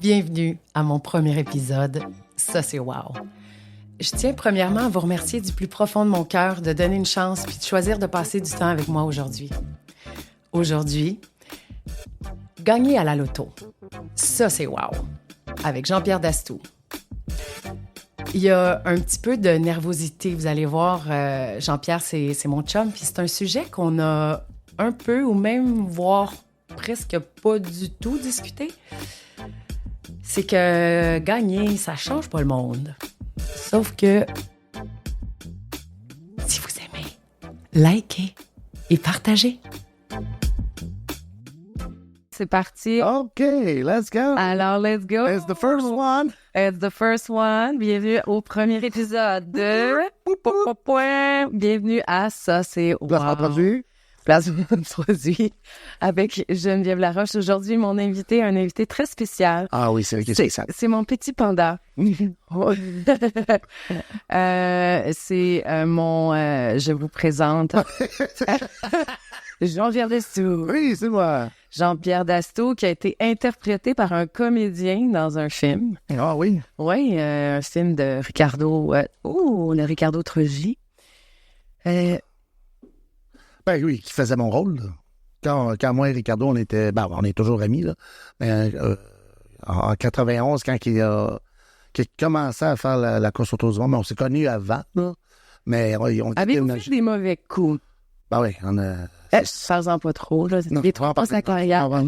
Bienvenue à mon premier épisode. Ça, c'est wow! Je tiens premièrement à vous remercier du plus profond de mon cœur de donner une chance puis de choisir de passer du temps avec moi aujourd'hui. Aujourd'hui, gagner à la loto. Ça, c'est wow! Avec Jean-Pierre Dastou. Il y a un petit peu de nervosité, vous allez voir. Jean-Pierre, c'est mon chum, puis c'est un sujet qu'on a un peu ou même, voire presque pas du tout discuté. C'est que gagner, ça change pas le monde. Sauf que si vous aimez, likez et partagez. C'est parti. OK, let's go. Alors, let's go. It's the first one. It's the first one. Bienvenue au premier épisode de... Bienvenue à Ça, c'est wow. Placement produit. Placement produit avec Geneviève Laroche. Aujourd'hui, mon invité, un invité très spécial. Ah oui, c'est spécial. C'est mon petit panda. Je vous présente Jean-Pierre Dastou. Oui, c'est moi. Jean-Pierre Dastou, qui a été interprété par un comédien dans un film. Ah oui? Oui, un film de Ricardo... de Ricardo Troggi. Ben oui, qui faisait mon rôle. Là. Quand moi et Ricardo, on était... Ben, on est toujours amis, là. Mais en 91, quand il a commencé à faire la course autour, mais on s'est connus avant, là. Mais on avez-vous fait des mauvais coups? Ben oui, on a... Parle-en pas trop, là. Il est trop pas sa carrière. Ben,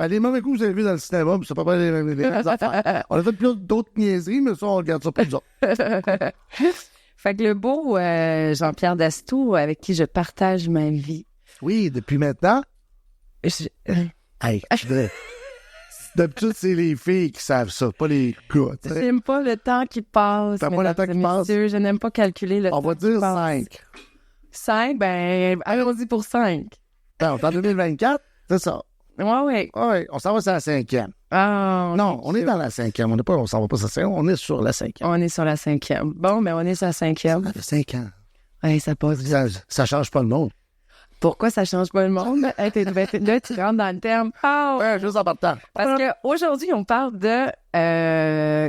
les mauvais coups, vous avez vu dans le cinéma, mais c'est pas les mêmes affaires. On a fait plus d'autres niaiseries, mais ça, on regarde ça pour nous autres. Fait que le beau Jean-Pierre Dastou, avec qui je partage ma vie. Oui, depuis maintenant. Hey, je dirais... D'habitude, c'est les filles qui savent ça, pas les gars. J'aime pas le temps qui passe. T'as pas le temps qui passe? Je n'aime pas calculer le temps. On va dire 5. 5, ben, allons-y pour 5. Ben, on est en 2024, c'est ça. Oui. Oui, on s'en va sur la 5e. Ah, non, on est dans la 5e. On s'en va pas sur la 5e, on est sur la 5e. On est sur la 5e. Bon, ben, on est sur la 5e. Ça fait 5 ans. Oui, ça passe vite. Ça change pas le monde. Pourquoi ça change pas le monde? Là, tu rentres dans le terme. Oh! Ouais, juste en partant. Parce qu'aujourd'hui, on parle de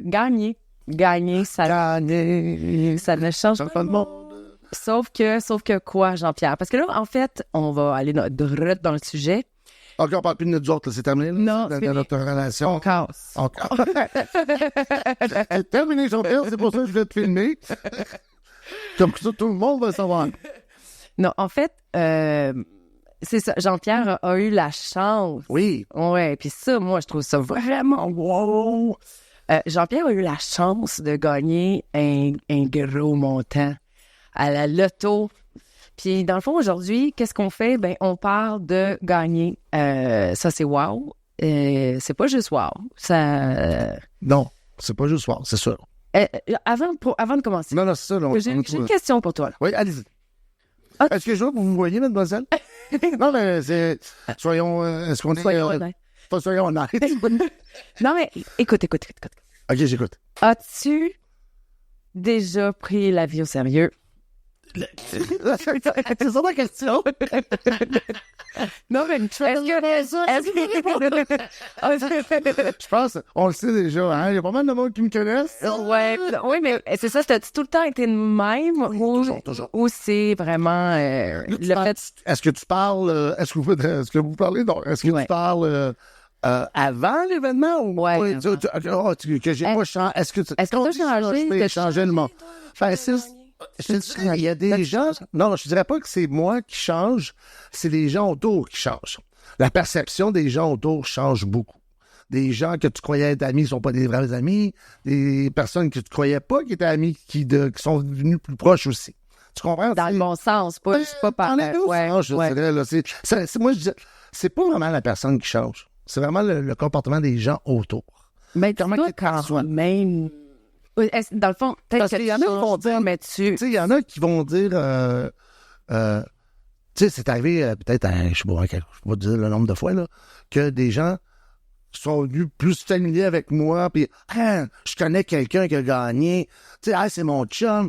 gagner. Gagner, ça ne change pas le monde. Sauf que quoi, Jean-Pierre? Parce que là, en fait, on va aller droit dans le sujet. OK, on parle plus de nous autres, là, c'est terminé? Là, non, c'est dans notre relation. On casse. Elle est terminée, Jean-Pierre, c'est pour ça que je vais te filmer. Comme ça, tout le monde va savoir. Non, en fait, c'est ça. Jean-Pierre a eu la chance. Oui. Ouais, puis ça, moi, je trouve ça vraiment wow. Jean-Pierre a eu la chance de gagner un gros montant à la loto. Puis, dans le fond, aujourd'hui, qu'est-ce qu'on fait? Ben, on parle de gagner. Ça, c'est wow. C'est pas juste wow. Ça... Non, c'est pas juste wow, c'est sûr. Avant de commencer. Non, c'est ça. J'ai une question pour toi. Là. Oui, allez-y. Est-ce que je vois que vous me voyez, mademoiselle? Non, mais c'est... Soyons... est-ce qu'on est... Soyons honnêtes. Soyons honnêtes. Non, mais écoute. OK, j'écoute. As-tu déjà pris la vie au sérieux? C'est ça la question? Non, mais je pense, on le sait déjà, hein? Il y a pas mal de monde qui me connaissent. Oui, mais c'est ça, t'as-tu tout le temps été de même? Oui, toujours. Ou c'est vraiment le fait... Est-ce que tu parles... Est-ce que vous parlez... Non, est-ce que tu parles... avant l'événement ou ouais, que j'ai pas changé? Est-ce que tu as changé le monde? Enfin, il y a des gens... Non, je dirais pas que c'est moi qui change, c'est les gens autour qui changent. La perception des gens autour change beaucoup. Des gens que tu croyais être amis ne sont pas des vrais amis. Des personnes que tu croyais pas qui étaient amis qui sont devenus plus proches aussi. Tu comprends? Dans le bon sens, pas par... Moi, je dis, c'est pas vraiment la personne qui change. C'est vraiment le comportement des gens autour. Mais comment quand même... Dans le fond, peut-être qu'il y en a qui vont dire, mais tu sais, il y en a qui vont dire, tu sais, c'est arrivé peut-être, je sais pas dire le nombre de fois, là, que des gens sont venus plus familiers avec moi, puis je connais quelqu'un qui a gagné, tu sais, c'est mon chum.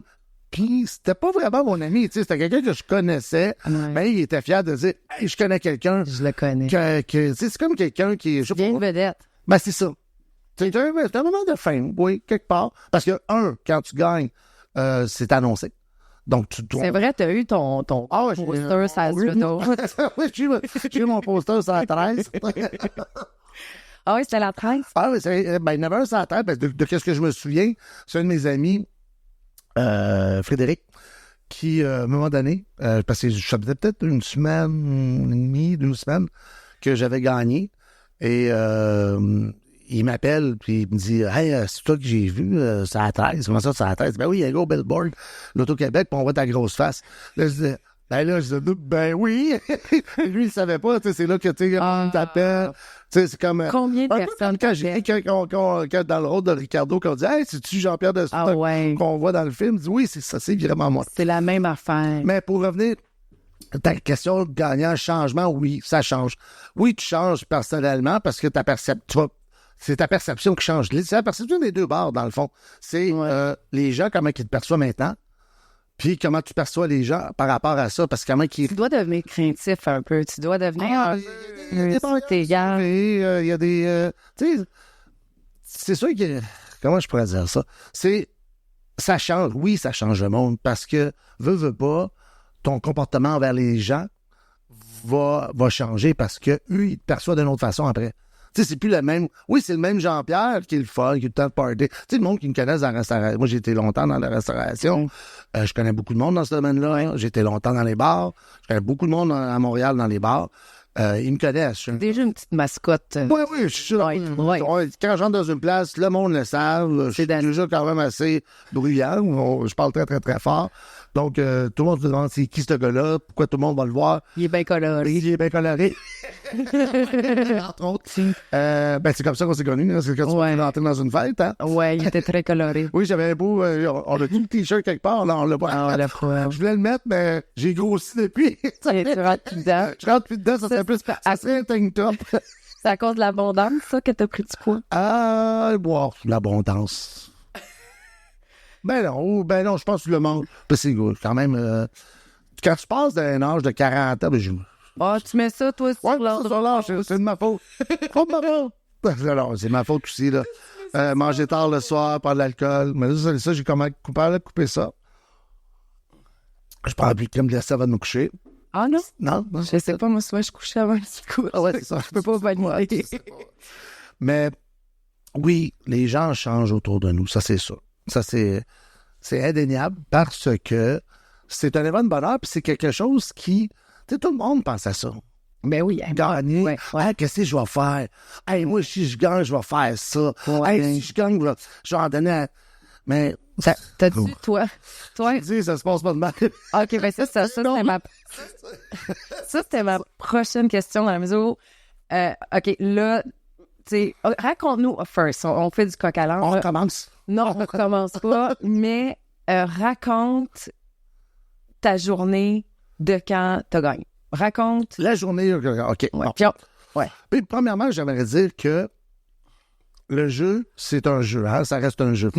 Puis c'était pas vraiment mon ami, tu sais, c'était quelqu'un que je connaissais, mais il était fier de dire « Hey, je connais quelqu'un. » Je le connais. C'est comme quelqu'un qui est... Bien une vedette. Ben, c'est ça. C'est un moment de fame, oui, quelque part. Parce que, quand tu gagnes, c'est annoncé. Donc, c'est vrai, tu as eu ton poster sur la Oui, j'ai eu mon poster sur la 13. Ah oui, c'était la 13? Ah oui, il y en avait un sur la 13. De qu'est-ce que je me souviens, c'est un de mes amis, Frédéric, qui, à un moment donné, parce que ça faisait peut-être une semaine et demie, 2 semaines, que j'avais gagné. Et il m'appelle, puis il me dit « Hey, c'est toi que j'ai vu, c'est à la 13. Comment ça, c'est à la 13? Ben oui, il y a un gros billboard, l'Auto-Québec, puis on voit ta grosse face. » Là, je disais, ben oui. Lui, il savait pas, tu sais, c'est là que, tu sais, on t'appelle. Tu sais, c'est comme... Combien de personnes quand dans le rôle de Ricardo, qu'on dit « Hey, c'est-tu Jean-Pierre de Souza qu'on voit dans le film? » Il dit « Oui, c'est ça, c'est vraiment moi. » C'est la même affaire. Mais pour revenir... Ta question de gagnant, changement, oui, ça change. Oui, tu changes personnellement parce que c'est ta perception qui change. C'est la perception des deux bords, dans le fond. C'est les gens, comment ils te perçoivent maintenant, puis comment tu perçois les gens par rapport à ça, parce que comment ils... Tu dois devenir craintif un peu. Tu dois devenir il y a des... tu sais, c'est sûr que... Comment je pourrais dire ça? Ça change. Oui, ça change le monde parce que, veux pas, ton comportement envers les gens va changer parce que eux, ils te perçoivent d'une autre façon après. Tu sais, c'est plus le même... Oui, c'est le même Jean-Pierre qui est le fun, qui est le temps de party. Tu sais, le monde qui me connaît dans la restauration... Moi, j'ai été longtemps dans la restauration. Je connais beaucoup de monde dans ce domaine-là. Hein. J'ai été longtemps dans les bars. Je connais beaucoup de monde à Montréal dans les bars. Ils me connaissent. Déjà une petite mascotte. Oui, je suis là. Quand j'entre dans une place, le monde le savent. Je suis déjà quand même assez bruyant. Je parle très, très, très fort. Donc, tout le monde se demande c'est qui ce gars-là, pourquoi tout le monde va le voir. Il est bien coloré. Entre autres. C'est comme ça qu'on s'est connus. Hein. C'est quand tu es rentré dans une fête. Hein? Oui, il était très coloré. Oui, j'avais un beau... on a tout le t-shirt quelque part. Là, on l'a pas. Je voulais le mettre, mais j'ai grossi depuis. Tu rentres plus dedans. Je rentre plus dedans, ça serait plus... Ça serait un tank top. C'est à cause de l'abondance, ça, que t'as pris du poids? L'abondance. Ben non, je pense que le monde... C'est quand même... quand tu passes d'un âge de 40 ans, tu mets ça, toi, sur l'âge. C'est de ma faute. C'est ma faute aussi, là. Manger tard le soir, prendre de l'alcool. Mais ça, j'ai comment couper ça. Je prends plus de crème glacée avant de me coucher. Ah non? Non. Je sais pas, moi, souvent, je couche avant le coup. Ah ouais, c'est ça. Je peux pas valider. Mais oui, les gens changent autour de nous, ça, c'est ça. Ça, c'est indéniable parce que c'est un événement de bonheur, puis c'est quelque chose qui... Tu sais, tout le monde pense à ça. Ben oui. Gagner. Ouais. Qu'est-ce que je vais faire? Hey, moi, si je gagne, je vais faire ça. Hey, si je gagne, je vais en donner... Mais... T'as dit, toi? Je dis, ça se passe pas de mal. OK, ben ça c'était ma prochaine question dans la mesure où... OK, là... raconte-nous first. On fait du coq à l'âne. On recommence. Non, on recommence pas. Mais raconte ta journée de quand t'as gagné. Raconte. La journée, OK. Ouais. Puis, premièrement, j'aimerais dire que le jeu, c'est un jeu. Hein? Ça reste un jeu.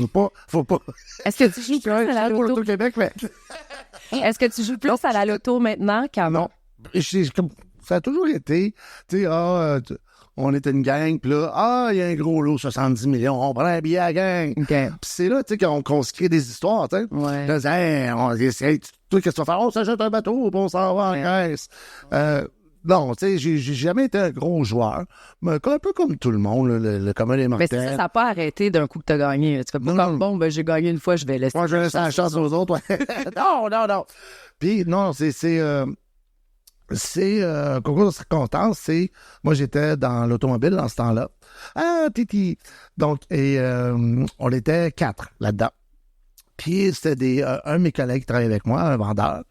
Faut pas. Est-ce que tu joues plus à la loto? Québec, mais... Est-ce que tu joues plus à la loto maintenant qu'avant? Non. Ça a toujours été, tu sais, on était une gang, puis là, il y a un gros lot, 70 millions, on prend un billet à la gang. Okay. Puis c'est là, tu sais, qu'on se crée des histoires, tu sais. Ouais. Là, on dit, hey, toi, qu'est-ce que tu vas faire? On s'achète un bateau, puis on s'en va en caisse. Non, tu sais, j'ai jamais été un gros joueur, mais un peu comme tout le monde, le commun des mortels. Mais ça n'a pas arrêté d'un coup que tu as gagné. Tu fais pas comme, bon, ben j'ai gagné une fois, je vais laisser. Moi, je vais laisser la chance aux autres, ouais. Non. Puis, non, c'est un concours de circonstances. Moi, j'étais dans l'automobile dans ce temps-là. Titi. Donc, on était 4 là-dedans. Puis, c'était un de mes collègues qui travaillait avec moi, un vendeur,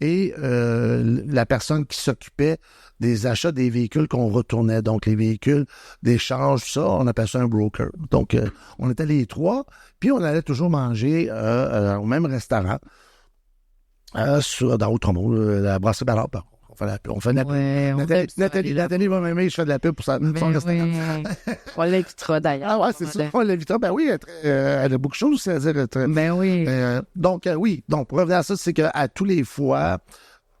et la personne qui s'occupait des achats des véhicules qu'on retournait. Donc, les véhicules d'échange, ça, on appelle ça un broker. Donc, on était les 3, puis on allait toujours manger au même restaurant dans Outremont, la brasserie Ballard. fait de la pub. On fait de la pub. Ouais, Nathalie va m'aimer, je fais de la pub pour ça. Ben oui. On l'invitera d'ailleurs. Ah ouais, c'est ça. On l'invitera. Ben oui, elle a beaucoup de choses aussi à dire. Ben oui. Donc, oui. Donc, pour revenir à ça, c'est qu'à tous les fois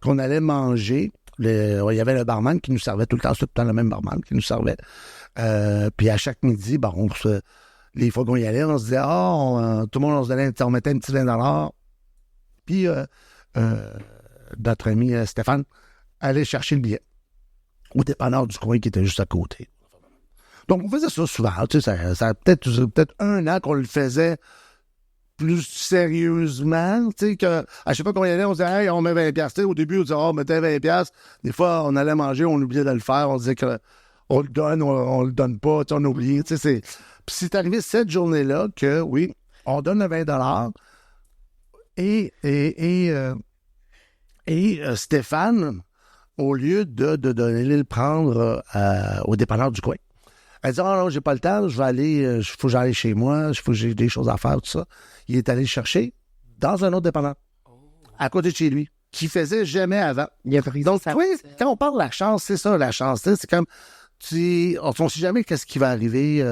qu'on allait manger, il y avait le barman qui nous servait tout le temps. C'était tout le temps le même barman qui nous servait. Puis à chaque midi, les fois qu'on y allait, on se disait, tout le monde, on mettait un petit 20 $. Puis notre ami Stéphane allait chercher le billet au dépanneur du coin qui était juste à côté. Donc, on faisait ça souvent. Tu sais, ça a peut-être 1 an qu'on le faisait plus sérieusement. Tu sais, qu'à chaque fois qu'on y allait, on se disait, hey, on met 20$. Tu sais, au début, on disait, on mettait 20$. Des fois, on allait manger, on oubliait de le faire. On disait qu'on le donne, on le donne pas. Tu sais, on a oublié. Tu sais, Puis c'est arrivé cette journée-là que, oui, on donne le 20$. Et Stéphane, au lieu d'aller le prendre au dépanneur du coin, elle dit, non, j'ai pas le temps, je vais aller, faut que j'aille chez moi, faut que j'ai des choses à faire, tout ça. Il est allé le chercher dans un autre dépanneur, à côté de chez lui, qu'il faisait jamais avant. Il a pris Donc, ça. oui, quand on parle de la chance, c'est ça, la chance. C'est comme, on ne sait jamais qu'est-ce qui va arriver,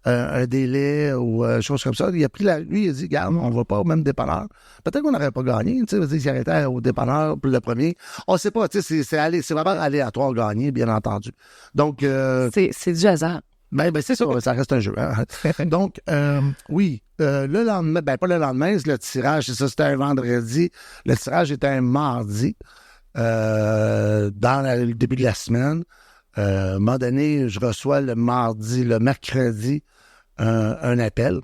un délai ou chose comme ça. Il a pris lui, il a dit, regarde, on ne va pas au même dépanneur. Peut-être qu'on n'aurait pas gagné, tu sais, s'il arrêtait au dépanneur pour le premier. On ne sait pas, tu sais, c'est vraiment aléatoire gagner, bien entendu. Donc, c'est du hasard. Ben c'est ça, ça reste un jeu. Hein? Donc, oui, le lendemain, pas le lendemain, le tirage, c'est ça, c'était un vendredi. Le tirage était un mardi, dans le début de la semaine. À un moment donné, je reçois le mercredi, un appel,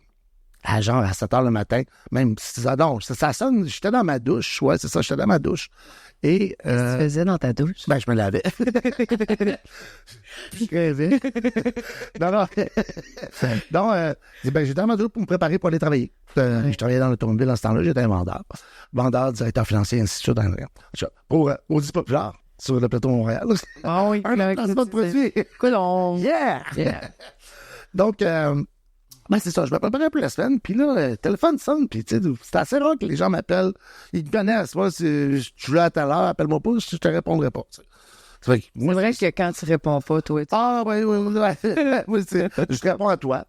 à 7h le matin, même 6h. Non, ça sonne, j'étais dans ma douche, ouais, c'est ça, j'étais dans ma douche. Et, qu'est-ce que tu faisais dans ta douche? Ben, je me lavais. Je rêvais. Non. Donc, j'étais dans ma douche pour me préparer pour aller travailler. Je travaillais dans l'automobile en ce temps-là, j'étais un vendeur. Vendeur, directeur financier, ainsi de suite. Pour Audi Populaire, sur le plateau Montréal. Ah oui, un placement de produit. Cool, Yeah! Donc, c'est ça, je me préparais pour la semaine, puis là, le téléphone sonne, puis tu sais, c'est assez rare que les gens m'appellent. Ils me connaissent, moi, si je suis là à telle heure, appelle-moi pas, je te répondrai pas. C'est vrai que quand tu réponds pas, toi, oui, je réponds à toi.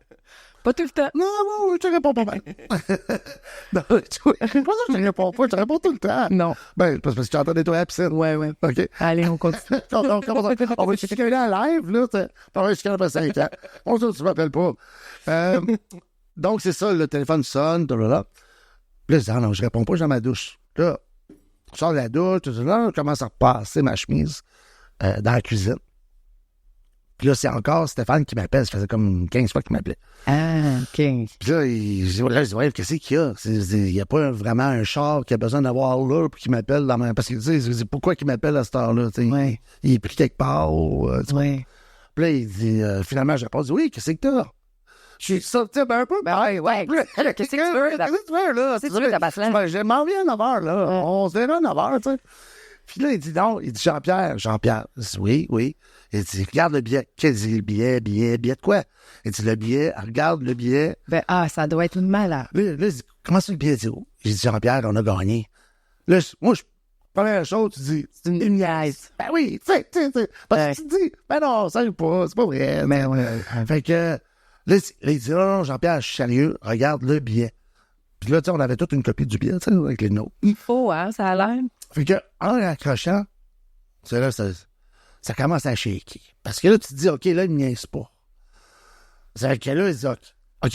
Pas tout le temps. Non, je te réponds pas mal. Non, pas ça, je te réponds pas, je te réponds tout le temps. Non. Ben, parce que tu es en train de nettoyer la piscine. Ouais. OK. Allez, on continue. on va te chicaner en live, là. On va te chicaner après 5 ans. On sait que tu m'appelles pas. Donc, c'est ça, le téléphone sonne, là. Puis là, je dis, non, je réponds pas, je suis dans ma douche. Là, je sors de la douche, là, je commence à repasser ma chemise dans la cuisine. Puis là, c'est encore Stéphane qui m'appelle. Ça faisait comme 15 fois qu'il m'appelait. Ah, OK. Puis là, je dis, ouais, qu'est-ce qu'il y a? Il n'y a pas vraiment un char qui a besoin d'avoir là pour qu'il m'appelle dans ma... Parce que, tu sais, pourquoi qu'il m'appelle à cette heure-là? Ouais. Il est pris quelque part. Ouais. Puis là, il dit, finalement, je réponds, oui, qu'est-ce que t'as? Je suis sorti un peu. Ouais. Qu'est-ce que tu veux? Qu'est-ce que tu veux, là? Qu'est-ce que tu veux, ta basse-là? Je m'en viens à 9h, là. On se verra à 9h, tu sais. Puis là, il dit non. Il dit Jean-Pierre. Je dis oui. Il dit, regarde le billet. Qu'est-ce qu'il dit, le billet de quoi? Il dit, le billet, regarde le billet. Ça doit être malade. Là, il dit, comment ça, le billet? J'ai dit, Jean-Pierre, on a gagné. Là, première chose, tu dis, c'est une niaise. Ben oui, tu sais. Parce que tu dis, ben non, ça arrive pas, c'est pas vrai. Mais ouais. Fait que, là, il dit, non, Jean-Pierre, je suis sérieux, regarde le billet. Puis là, tu sais, on avait toute une copie du billet, tu sais, avec les notes. Il faut, hein, ça a l'air. Fait que, en accrochant, c'est là, ça commence à shaker. Parce que là, tu te dis, OK, là, il ne niaise pas. C'est que là, il dit, OK,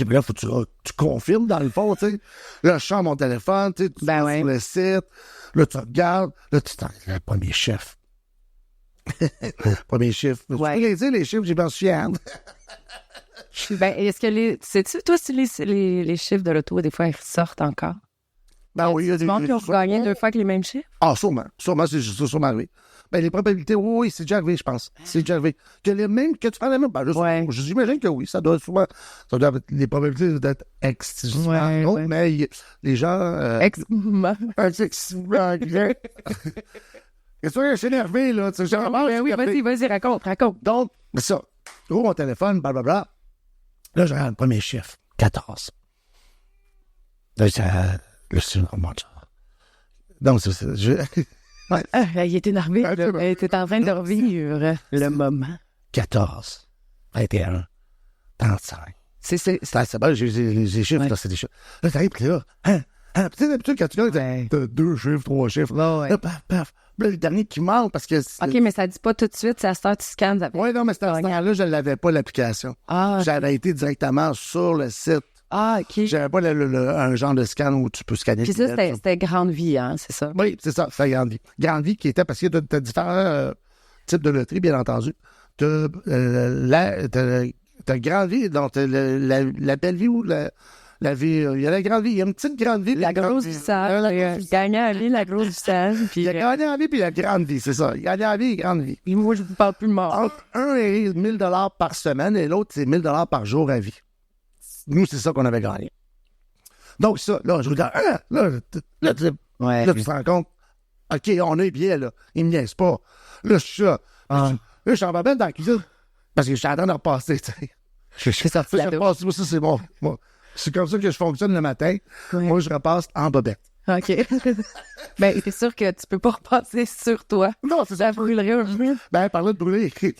mais là, faut que tu confirmes dans le fond, tu sais. Là, je sors mon téléphone, tu sais, tu vas sur le site. Là, tu regardes. Là, le premier chiffre. Premier chiffre. Ouais. Tu peux les dire, les chiffres, j'ai bien souviens. Est-ce que sais-tu, toi, si les chiffres de l'auto, des fois, ils ressortent encore? Ben oui, il y a des gens qui ont gagné 2 fois avec les mêmes chiffres? Ah, sûrement. C'est sûrement arrivé. Ben, les probabilités, oui, c'est déjà arrivé, je pense. C'est déjà arrivé. Que tu prends les mêmes, j'imagine que oui. Ça doit être, les probabilités doivent être excessivement hautes, mais les gens... Excessivement. Excessivement. Qu'est-ce que je suis énervé, là? Oui, vas-y, raconte. Donc, c'est ça. Je roule mon téléphone, blablabla. Là, je regarde le premier chiffre. 14. Là, c'est mon genre. Donc, c'est ça. Ouais. Il est énervé. Il était en train de revivre le moment. 14, 21, 35. C'est bon, j'ai les chiffres, là, c'est des chiffres. Là, t'arrives, puis là, tu sais, d'habitude, quand tu gagnes, t'as 2 chiffres, 3 chiffres. Là, paf, paf. Là, le dernier qui manque, parce que... OK, mais ça dit pas tout de suite, c'est à cette heure tu scannes. Oui, non, mais c'était à ce temps-là, je ne l'avais pas, l'application. J'avais été directement sur le site. OK. J'avais pas un genre de scan où tu peux scanner. Puis ça, c'était Grande Vie, hein, c'est ça? Oui, c'est ça, c'est Grande Vie. Grande Vie qui était, parce que tu as différents types de loteries, bien entendu. Tu as Grande Vie, donc la belle vie ou la vie, il y a la grande vie, il y a une petite grande vie. La grosse visage. Il gagnait à vie, la grosse visage. Il y a gagné en vie, puis la grande vie, c'est ça. Il y a gagné en vie et grande vie. Puis moi, je ne parle plus de mort. Entre un et 1 000 $ par semaine, et l'autre, c'est 1 000 $ par jour à vie. Nous, c'est ça qu'on avait gagné. Donc, ça, là, je regarde, là, tu te rends compte, OK, on a les billets, là. Ils me niaisent pas. Là, je suis là. Là, je suis en babelle dans la cuisine, parce que je suis en train de repasser, tu sais. Je suis sorti la douche. Ça, c'est bon. Moi, c'est comme ça que je fonctionne le matin. Ouais. Moi, je repasse en bobette. OK. Ben, t'es sûr que tu peux pas repasser sur toi. Non, c'est ça. Ça brûlerait un peu. Ben, parler de brûler. Tu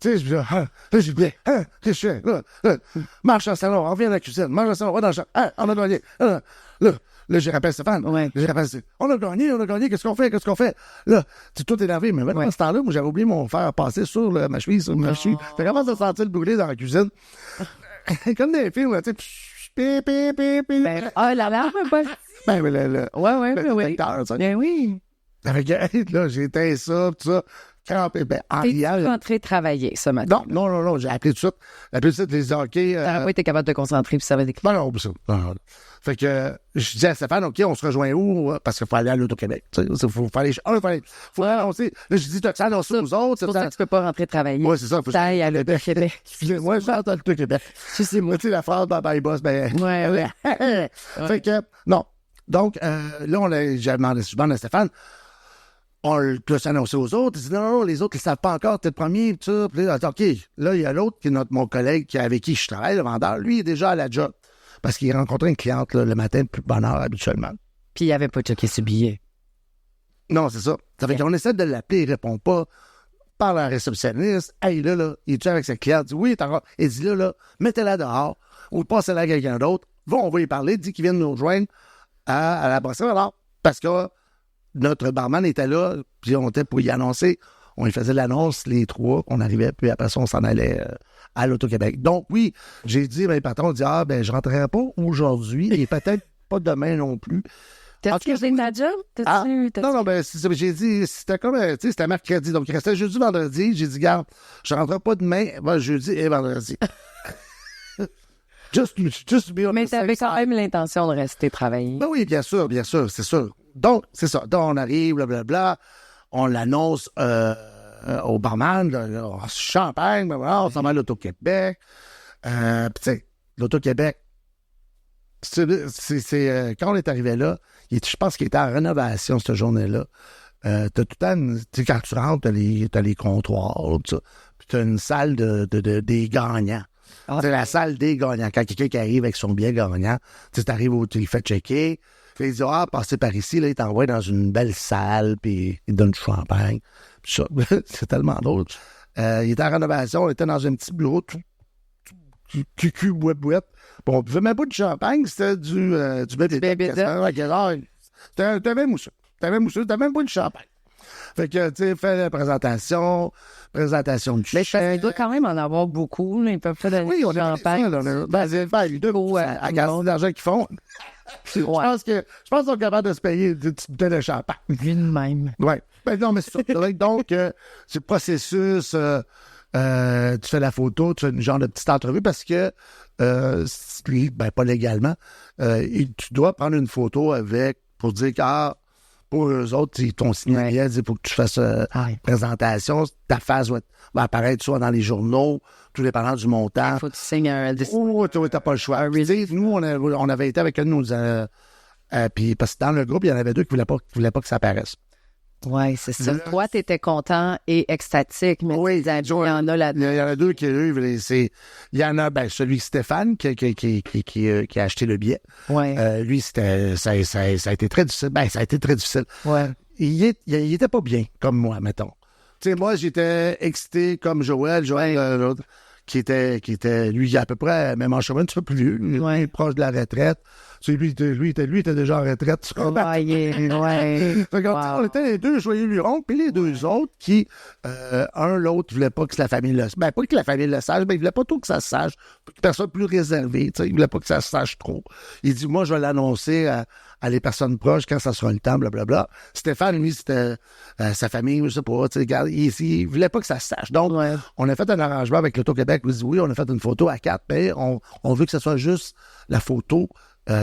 sais, je dis, qu'est-ce que je fais? Là, marche dans le salon, on revient à la cuisine, marche dans le salon, va dans le champ. On a gagné. Là, je rappelle Stéphane. Ouais. Je rappelle, on a gagné, qu'est-ce qu'on fait? Là, tu es tout énervé, mais maintenant, à ce temps-là, moi, j'avais oublié mon fer passer sur ma chemise, sur ma chemise. T'as commencé à sentir le brûler dans la cuisine. Comme des films, tu sais, Ben, l'alarme, pas. Ben, oui. Ben oui. Là, j'ai éteint ça, tout ça. Crampé. Ben, en riant. T'es rentré travailler ce matin? Non, j'ai appelé tout de suite. Les hockey. T'aurais pas été capable de te concentrer, puis ça va déclencher. Non. Fait que, je dis à Stéphane, OK, on se rejoint où? Parce qu'il faut aller à l'Auto-Québec. Il faut annoncer. Là, je dis, tu as annoncé aux autres. C'est pour ça que tu peux pas rentrer travailler. Oui, c'est ça. Faut aller à l'Auto-Québec. Moi, je rentre à l'Auto-Québec. Excusez-moi. Tu sais, la phrase, bye boss, ben. Ouais. Fait que, non. Donc, là, j'ai demandé à Stéphane, on peut s'annoncer aux autres. Il dit, non, les autres, ils ne savent pas encore, t'es le premier, tout ça. Puis là, OK, là, il y a l'autre, qui est mon collègue avec qui je travaille, le vendeur. Lui, il est déjà à la job. Parce qu'il rencontrait une cliente là, le matin de plus bonne heure, habituellement. Puis il n'avait pas checké ce billet. Non, c'est ça. Ça fait qu'on essaie de l'appeler, il ne répond pas. Parle à la réceptionniste. Hey, là, il est avec sa cliente. Il dit, oui, il dit, là, mettez-la dehors ou passez-la à quelqu'un d'autre. On va y parler. Dit qu'il vient de nous rejoindre à la brasserie. Alors, parce que notre barman était là, puis on était pour y annoncer. On y faisait l'annonce, les trois, on arrivait, puis après ça, on s'en allait à l'Auto-Québec. Donc, oui, j'ai dit, ben, le patron dit, je rentrerai pas aujourd'hui, et peut-être pas demain non plus. T'as-tu gardé ta job? Non, j'ai dit, c'était comme, tu sais, c'était mercredi, donc il restait jeudi, vendredi. J'ai dit, garde, je rentrerai pas demain, jeudi et vendredi. Just be mais t'avais quand même l'intention de rester travailler. Ben oui, bien sûr, c'est sûr. Donc, c'est ça. Donc, on arrive, blablabla, on l'annonce au barman, champagne, on s'en va à l'Auto-Québec. Puis, tu sais, l'Auto-Québec, c'est quand on est arrivé là, je pense qu'il était en rénovation cette journée-là. T'as tout le temps, tu sais, quand tu rentres, t'as les comptoirs, tout ça. Puis t'as une salle des gagnants. C'est la salle des gagnants. Quand quelqu'un qui arrive avec son billet gagnant, tu arrives où tu le fais checker. Puis il dit, passez par ici, là, il t'envoie dans une belle salle, puis il donne du champagne. Puis ça, c'est tellement drôle. Il était en rénovation, il était dans un petit bureau, tout bouette. Bon, on buvait même pas de champagne, c'était du bébé. T'avais mousseux. T'avais même pas de champagne. Fait que, tu sais, fait la présentation de chèque. Mais il doit quand même en avoir beaucoup. Là. Ils peuvent pas donner du champagne. Les deux, à garder l'argent qu'ils font. Je pense qu'ils sont capables de se payer une petite bouteille de champagne. Vu de même. Oui. Ben non, mais c'est ça. Donc, c'est le processus. Tu fais la photo, tu fais une genre de petite entrevue parce que, pas légalement, tu dois prendre une photo pour dire que, pour eux autres, ils t'ont signé, il faut que tu fasses une présentation. Ta face va apparaître soit dans les journaux, tout dépendant du montant. Il faut que tu signes un... t'as pas le choix. Nous, on avait été avec un de nos... puis parce que dans le groupe, il y en avait deux qui voulaient pas que ça apparaisse. Oui, c'est ça. Toi, tu étais content et extatique, mais il y en a là-dedans. Il y en a deux qui il y en a, celui Stéphane qui a acheté le billet. Ouais. Lui, ça a été très difficile. Ça a été très difficile. Ouais. il était pas bien, comme moi, mettons. Tu sais, moi, j'étais excité comme Joël, l'autre, qui était, lui, à peu près, même en chemin, un petit peu plus vieux, proche de la retraite. Tu sais, lui était déjà en retraite. Fait on était les deux joyeux lurons, puis les deux autres qui, l'autre voulait pas que la famille le sache. Ben, pas que la famille le sache, mais il voulait pas trop que ça se sache. Une personne plus réservée, tu sais, il voulait pas que ça se sache trop. Il dit, moi, je vais l'annoncer à les personnes proches quand ça sera le temps, blablabla. Stéphane, lui, c'était sa famille, je sais pas, tu sais, il voulait pas que ça se sache. Donc, on a fait un arrangement avec l'Auto-Québec. Il dit, oui, on a fait une photo à 4, mais on veut que ce soit juste la photo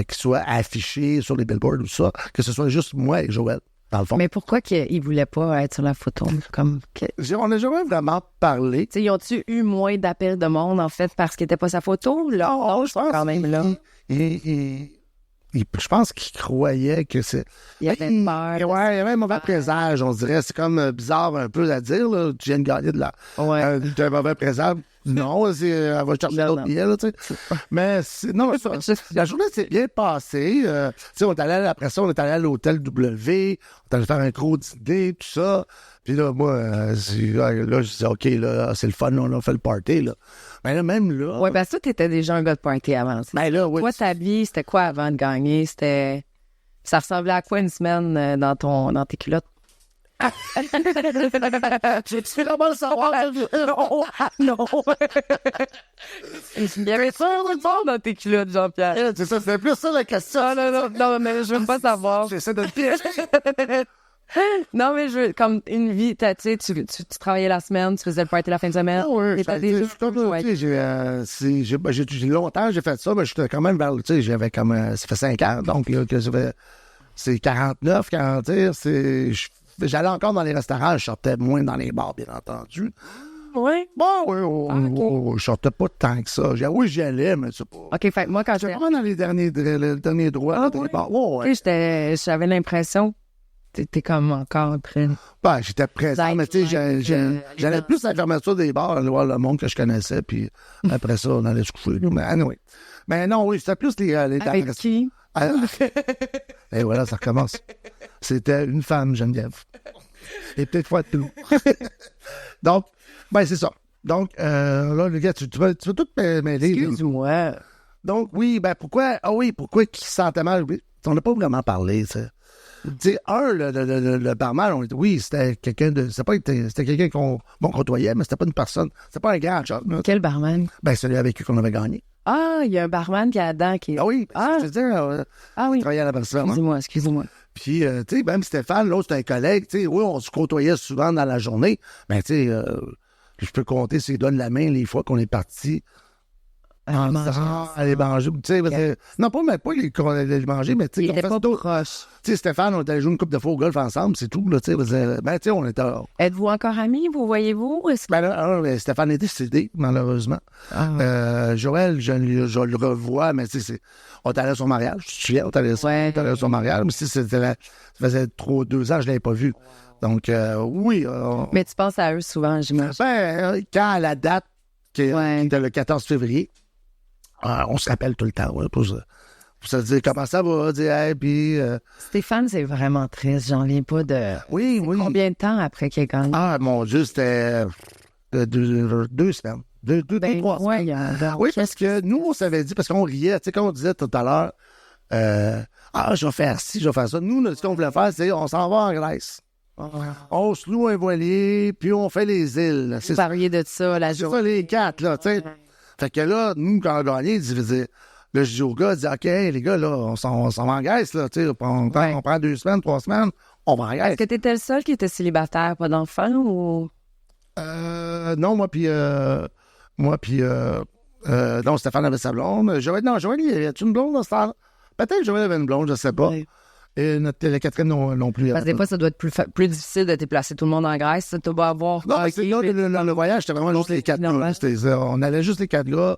qui soit affichée sur les billboards ou ça, que ce soit juste moi et Joël, dans le fond. Mais pourquoi qu'ils voulaient pas être sur la photo? On n'a jamais vraiment parlé. T'sais, ils ont-tu eu moins d'appels de monde, en fait, parce qu'il n'était pas sa photo? Là, non, je pense quand même là. Je pense qu'il croyait que c'est... Il y avait peur. Ouais, il y avait un mauvais présage, on dirait. C'est comme bizarre un peu à dire, là. Tu viens de gagner de un mauvais présage. Non, elle va chercher d'autres billets, là, tu sais. Mais la journée s'est bien passée. Tu sais, après ça, on est allé à l'hôtel W, on est allé faire un gros dîner, tout ça. Puis là, moi, là, je disais, OK, là, c'est le fun, là, on a fait le party, là. Mais là, même là... Ouais, ben ça, t'étais déjà un gars de party avant. Ben là, oui. Toi, ta vie, c'était quoi avant de gagner? Ça ressemblait à quoi une semaine dans tes culottes? J'ai-tu vraiment le savoir? Non. Il y avait ça dans tes culottes, Jean-Pierre. C'est ça, c'est plus ça la question. Non, mais je veux pas savoir. J'essaie de le piéger. Non, mais comme une vie, tu sais, tu travaillais la semaine, tu faisais le party la fin de semaine. J'ai longtemps, j'ai fait ça, mais j'étais quand même vers, tu sais, j'avais comme, ça fait 5 ans, donc là, c'est 49, 40, j'allais encore dans les restaurants, je sortais moins dans les bars, bien entendu. Oui? Bon, je sortais pas tant que ça. Oui, j'y allais, mais c'est pas... OK, fait moi, quand j'étais vraiment dans les derniers droits. J'avais l'impression... T'es comme encore prêt. Ben, j'étais présent, mais tu sais, j'allais plus à la fermeture des bars, aller voir le monde que je connaissais, puis après ça, on allait se coucher. Mais anyway. Mais non, oui, c'était plus les avec qui? Et voilà, ça recommence. C'était une femme, Geneviève. Et peut-être fois tout. Donc, ben, c'est ça. Donc, là, les gars, tu vas tout mêler. Excuse-moi. Donc, oui, ben, pourquoi qu'il se sentait mal? On n'a pas vraiment parlé, ça. Tu sais, le barman, c'était quelqu'un c'était quelqu'un qu'on côtoyait, mais c'était pas une personne, c'était pas un grand job. Quel barman? Ben, celui avec qui on avait gagné. Ah, il y a un barman qui est là-dedans qui... Ah oui, je veux dire, oui. Il travaillait à la personne. Excusez-moi. Puis, tu sais, même Stéphane, l'autre, c'était un collègue, tu sais, oui, on se côtoyait souvent dans la journée, mais tu sais, je peux compter s'il donne la main les fois qu'on est partis. Aller manger. Tu sais, non, pas les manger, mais tu sais, il était pas proche. Tu sais, Stéphane, on est allé jouer une coupe de fois au golf ensemble, c'est tout, là, tu sais. Ben, tu sais, on était... Êtes-vous encore amis, vous voyez-vous? Ben là, Stéphane est décédé, malheureusement. Joël, je le revois, mais tu sais, on est allé à son mariage. Je suis on est allé à son mariage, mais si ça faisait 2 ans, je l'avais pas vu. Donc, oui. Mais tu penses à eux souvent, j'imagine. Ben, quand à la date, qui était le 14 février, on se rappelle tout le temps, pour se dire comment ça va, dire, hey, puis... Stéphane, c'est vraiment triste, j'en viens pas de... Oui. Combien de temps après qu'il ait gagné? Ah, mon Dieu, c'était 2 semaines. 3 semaines. Oui, parce que nous, on s'avait dit, parce qu'on riait, tu sais, comme on disait tout à l'heure, je vais faire ci, je vais faire ça. Nous, ce qu'on voulait faire, c'est on s'en va en Grèce. On se loue un voilier, puis on fait les îles. Vous parliez de ça, la journée. C'est ça, les 4, là, tu sais. Fait que là, nous, quand on a gagné, là, je dis aux gars, OK, les gars, là, on s'en va en Grèce, là, tu sais, on prend 2 semaines, 3 semaines, on va en Grèce. Est-ce que t'étais le seul qui était célibataire, pas d'enfant, ou? Non, moi, puis non, Stéphane avait sa blonde. Joël, il y avait une blonde dans ce temps-là? Peut-être Joël avait une blonde, je sais pas. Oui. Et la Catherine non plus. Parce que des fois, ça doit être plus difficile de déplacer tout le monde en Grèce. Tu dois avoir... Non, le voyage, c'était vraiment juste les 4 gars. On allait juste les 4 gars.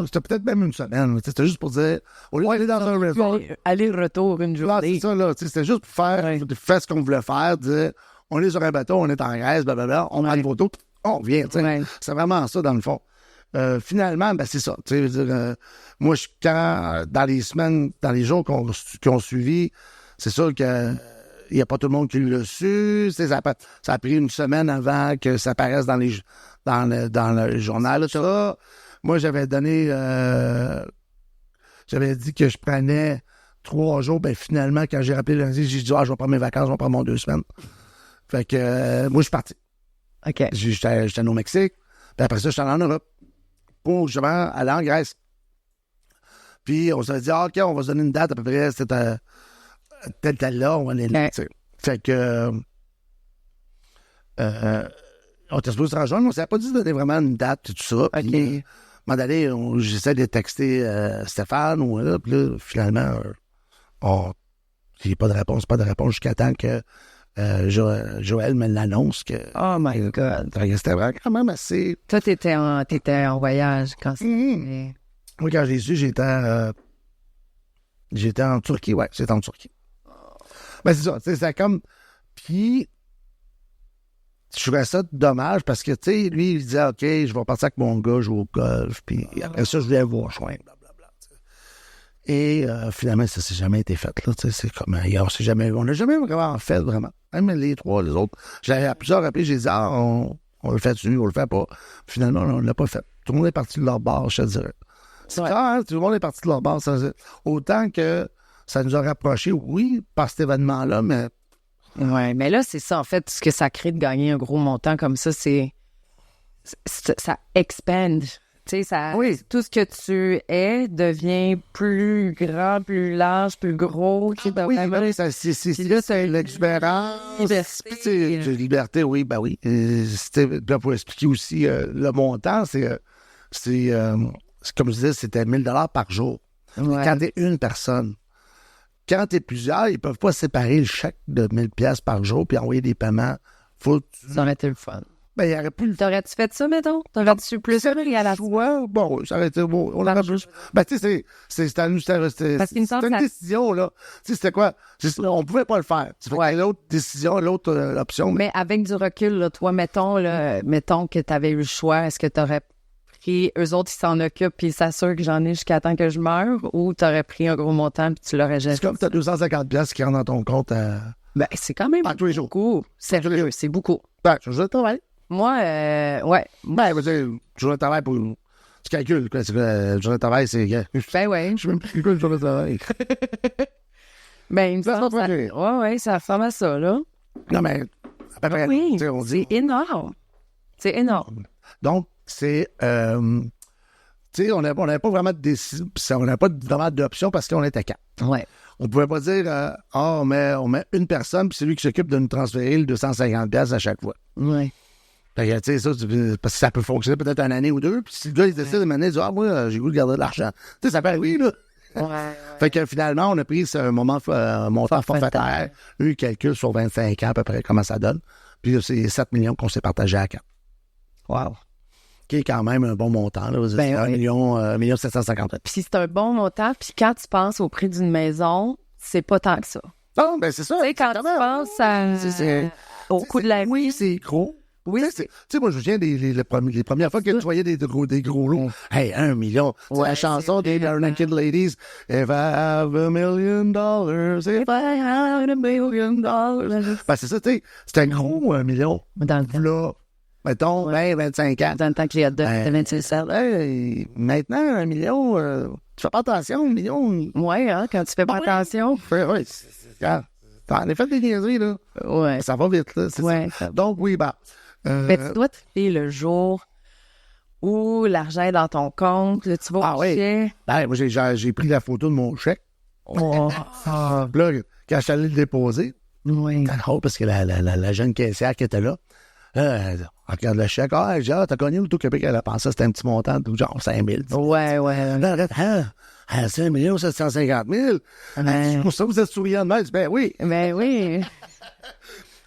C'était peut-être même une semaine. C'était juste pour dire... Au lieu d'aller dans un resort... Aller-retour une journée. C'est ça, là. C'était juste pour faire ce qu'on voulait faire. Dire, on est sur un bateau, on est en Grèce, blablabla. On prend une photo, on revient. C'est vraiment ça, dans le fond. Finalement, ben c'est ça. Moi, dans les semaines, dans les jours qui ont suivi... C'est sûr que il n'y a pas tout le monde qui l'a su. Ça a pris une semaine avant que ça apparaisse dans le journal. Ça. Moi, j'avais dit que je prenais 3 jours. Ben, finalement, quand j'ai rappelé lundi, j'ai dit, je vais prendre mes vacances, je vais prendre mon 2 semaines. Fait que, moi, je suis parti. OK. J'étais au Mexique. Puis après ça, j'étais en Europe pour, justement, aller en Grèce. Puis, on s'est dit, OK, on va se donner une date à peu près, c'était telle là, on va aller là, tu sais. Fait que, on était supposé se rejoindre, on ne s'est pas dit de donner vraiment une date, tout ça. Puis, à un moment donné, j'essaie de texter Stéphane, puis là, finalement, j'ai pas de réponse jusqu'à temps que Joël me l'annonce que... Oh my God! C'était vraiment quand même assez... Toi, t'étais en voyage quand c'était... Oui, quand j'ai su, j'étais en Turquie, ouais, j'étais en Turquie. Ben, c'est ça, tu sais, c'est comme... Puis, je trouvais ça dommage parce que, tu sais, lui, il disait, OK, je vais partir avec mon gars, jouer au golf, puis après ça, je voulais voir joindre, blablabla. Et finalement, ça s'est jamais été fait, là, tu sais, c'est comme, on n'a jamais vraiment fait, vraiment. Même les 3, les autres. J'avais à plusieurs reprises, j'ai dit, on le fait-tu, on le fait pas. Finalement, on l'a pas fait. Tout le monde est parti de leur bord, je te dirais. C'est clair, tout le monde est parti de leur bord. Autant que ça nous a rapprochés, oui, par cet événement-là, mais... Oui, mais là, c'est ça, en fait, ce que ça crée de gagner un gros montant comme ça, ça expand. Tu sais, tout ce que tu es devient plus grand, plus large, plus gros. Tu sais, oui, c'est l'exubérance. Liberté, oui, ben oui. Pour expliquer aussi le montant, c'est comme je disais, c'était 1 000 $ par jour. Ouais. Quand t'es une personne. Quand t'es plusieurs, ils peuvent pas séparer le chèque de 1 000 $ par jour puis envoyer des paiements. Ça aurait été le fun. Ben, il aurait pu... T'aurais-tu fait ça, mettons? T'aurais-tu plus à la fois? Bon, ça aurait été beau. On aurait pu... Ben, tu sais, c'était une décision, là. Tu sais, c'était quoi? On pouvait pas le faire. L'autre décision, l'autre option. Mais avec du recul, là, toi, mettons que t'avais eu le choix, est-ce que t'aurais pris... Eux autres, ils s'en occupent puis ils s'assurent que j'en ai jusqu'à temps que je meure, ou t'aurais pris un gros montant puis tu l'aurais jeté? C'est comme t'as 250 $ qui rentrent dans ton compte Ben, c'est quand même tous les jours. Beaucoup. Sérieux, c'est beaucoup. Ben, je veux travailler. Moi, ouais. Ben, je veux dire, journée de travail pour... Tu calcules, quoi. Journée de travail, c'est... Ben, ouais. Je sais même plus quoi, une journée de travail. Ben, il me semble que ouais, ça ressemble à ça, là. Non, mais... À peu près, oui, on dit... c'est énorme. C'est énorme. Donc, c'est... tu sais, on n'avait pas vraiment de décision, on n'avait pas vraiment d'option parce qu'on était 4. Ouais. On pouvait pas dire, on met une personne, puis c'est lui qui s'occupe de nous transférer le 250 $ à chaque fois. Ouais. Fait que, tu sais, ça, parce que ça peut fonctionner peut-être une année ou deux, puis si le gars, il décide de m'amener, il dit, moi, j'ai le goût de garder de l'argent. Tu sais, ça peut arriver, là. Ouais. Fait que finalement, on a pris ce montant forfaitaire, eu calcul sur 25 ans à peu près, comment ça donne. Puis c'est 7 millions qu'on s'est partagé à 4. Wow. Qui est quand même un bon montant, là. C'est 1 750 000. Puis c'est un bon montant, puis quand tu penses au prix d'une maison, c'est pas tant que ça. Non, ben c'est ça. Tu sais, quand tu penses au coût de la vie. Oui, c'est gros. Oui, tu sais, moi, je me souviens les premières fois que tu voyais des gros lots. Hey, 1 million. Ouais, la chanson des Naked Ladies. If I have $1 million, if I have $1 million. Ben, c'est ça, tu sais. C'était gros, 1 million. Dans le temps. Là, mettons, 25 ans. Dans le temps que les hot dogs étaient 26 cents. Hey, maintenant, 1 million, tu fais pas attention, 1 million. Ouais, hein, quand tu fais pas attention. Oui, t'en as fait des niaiseries, là. Ouais. Ça va vite, là. Ouais. Donc, oui, ben... Mais tu dois triper le jour où l'argent est dans ton compte, là, tu vas au chèque. Ben, moi, j'ai pris la photo de mon chèque. Oh. Là, quand je suis allé le déposer, parce que la jeune caissière qui était là, elle regarde le chèque. T'as connu l'Auto-Québec, elle a pensé que c'était un petit montant de genre 5 000. Ouais. Là, elle regarde, c'est 1 750 000. Pour ça, vous êtes souriant de même. Ben oui. Ben oui.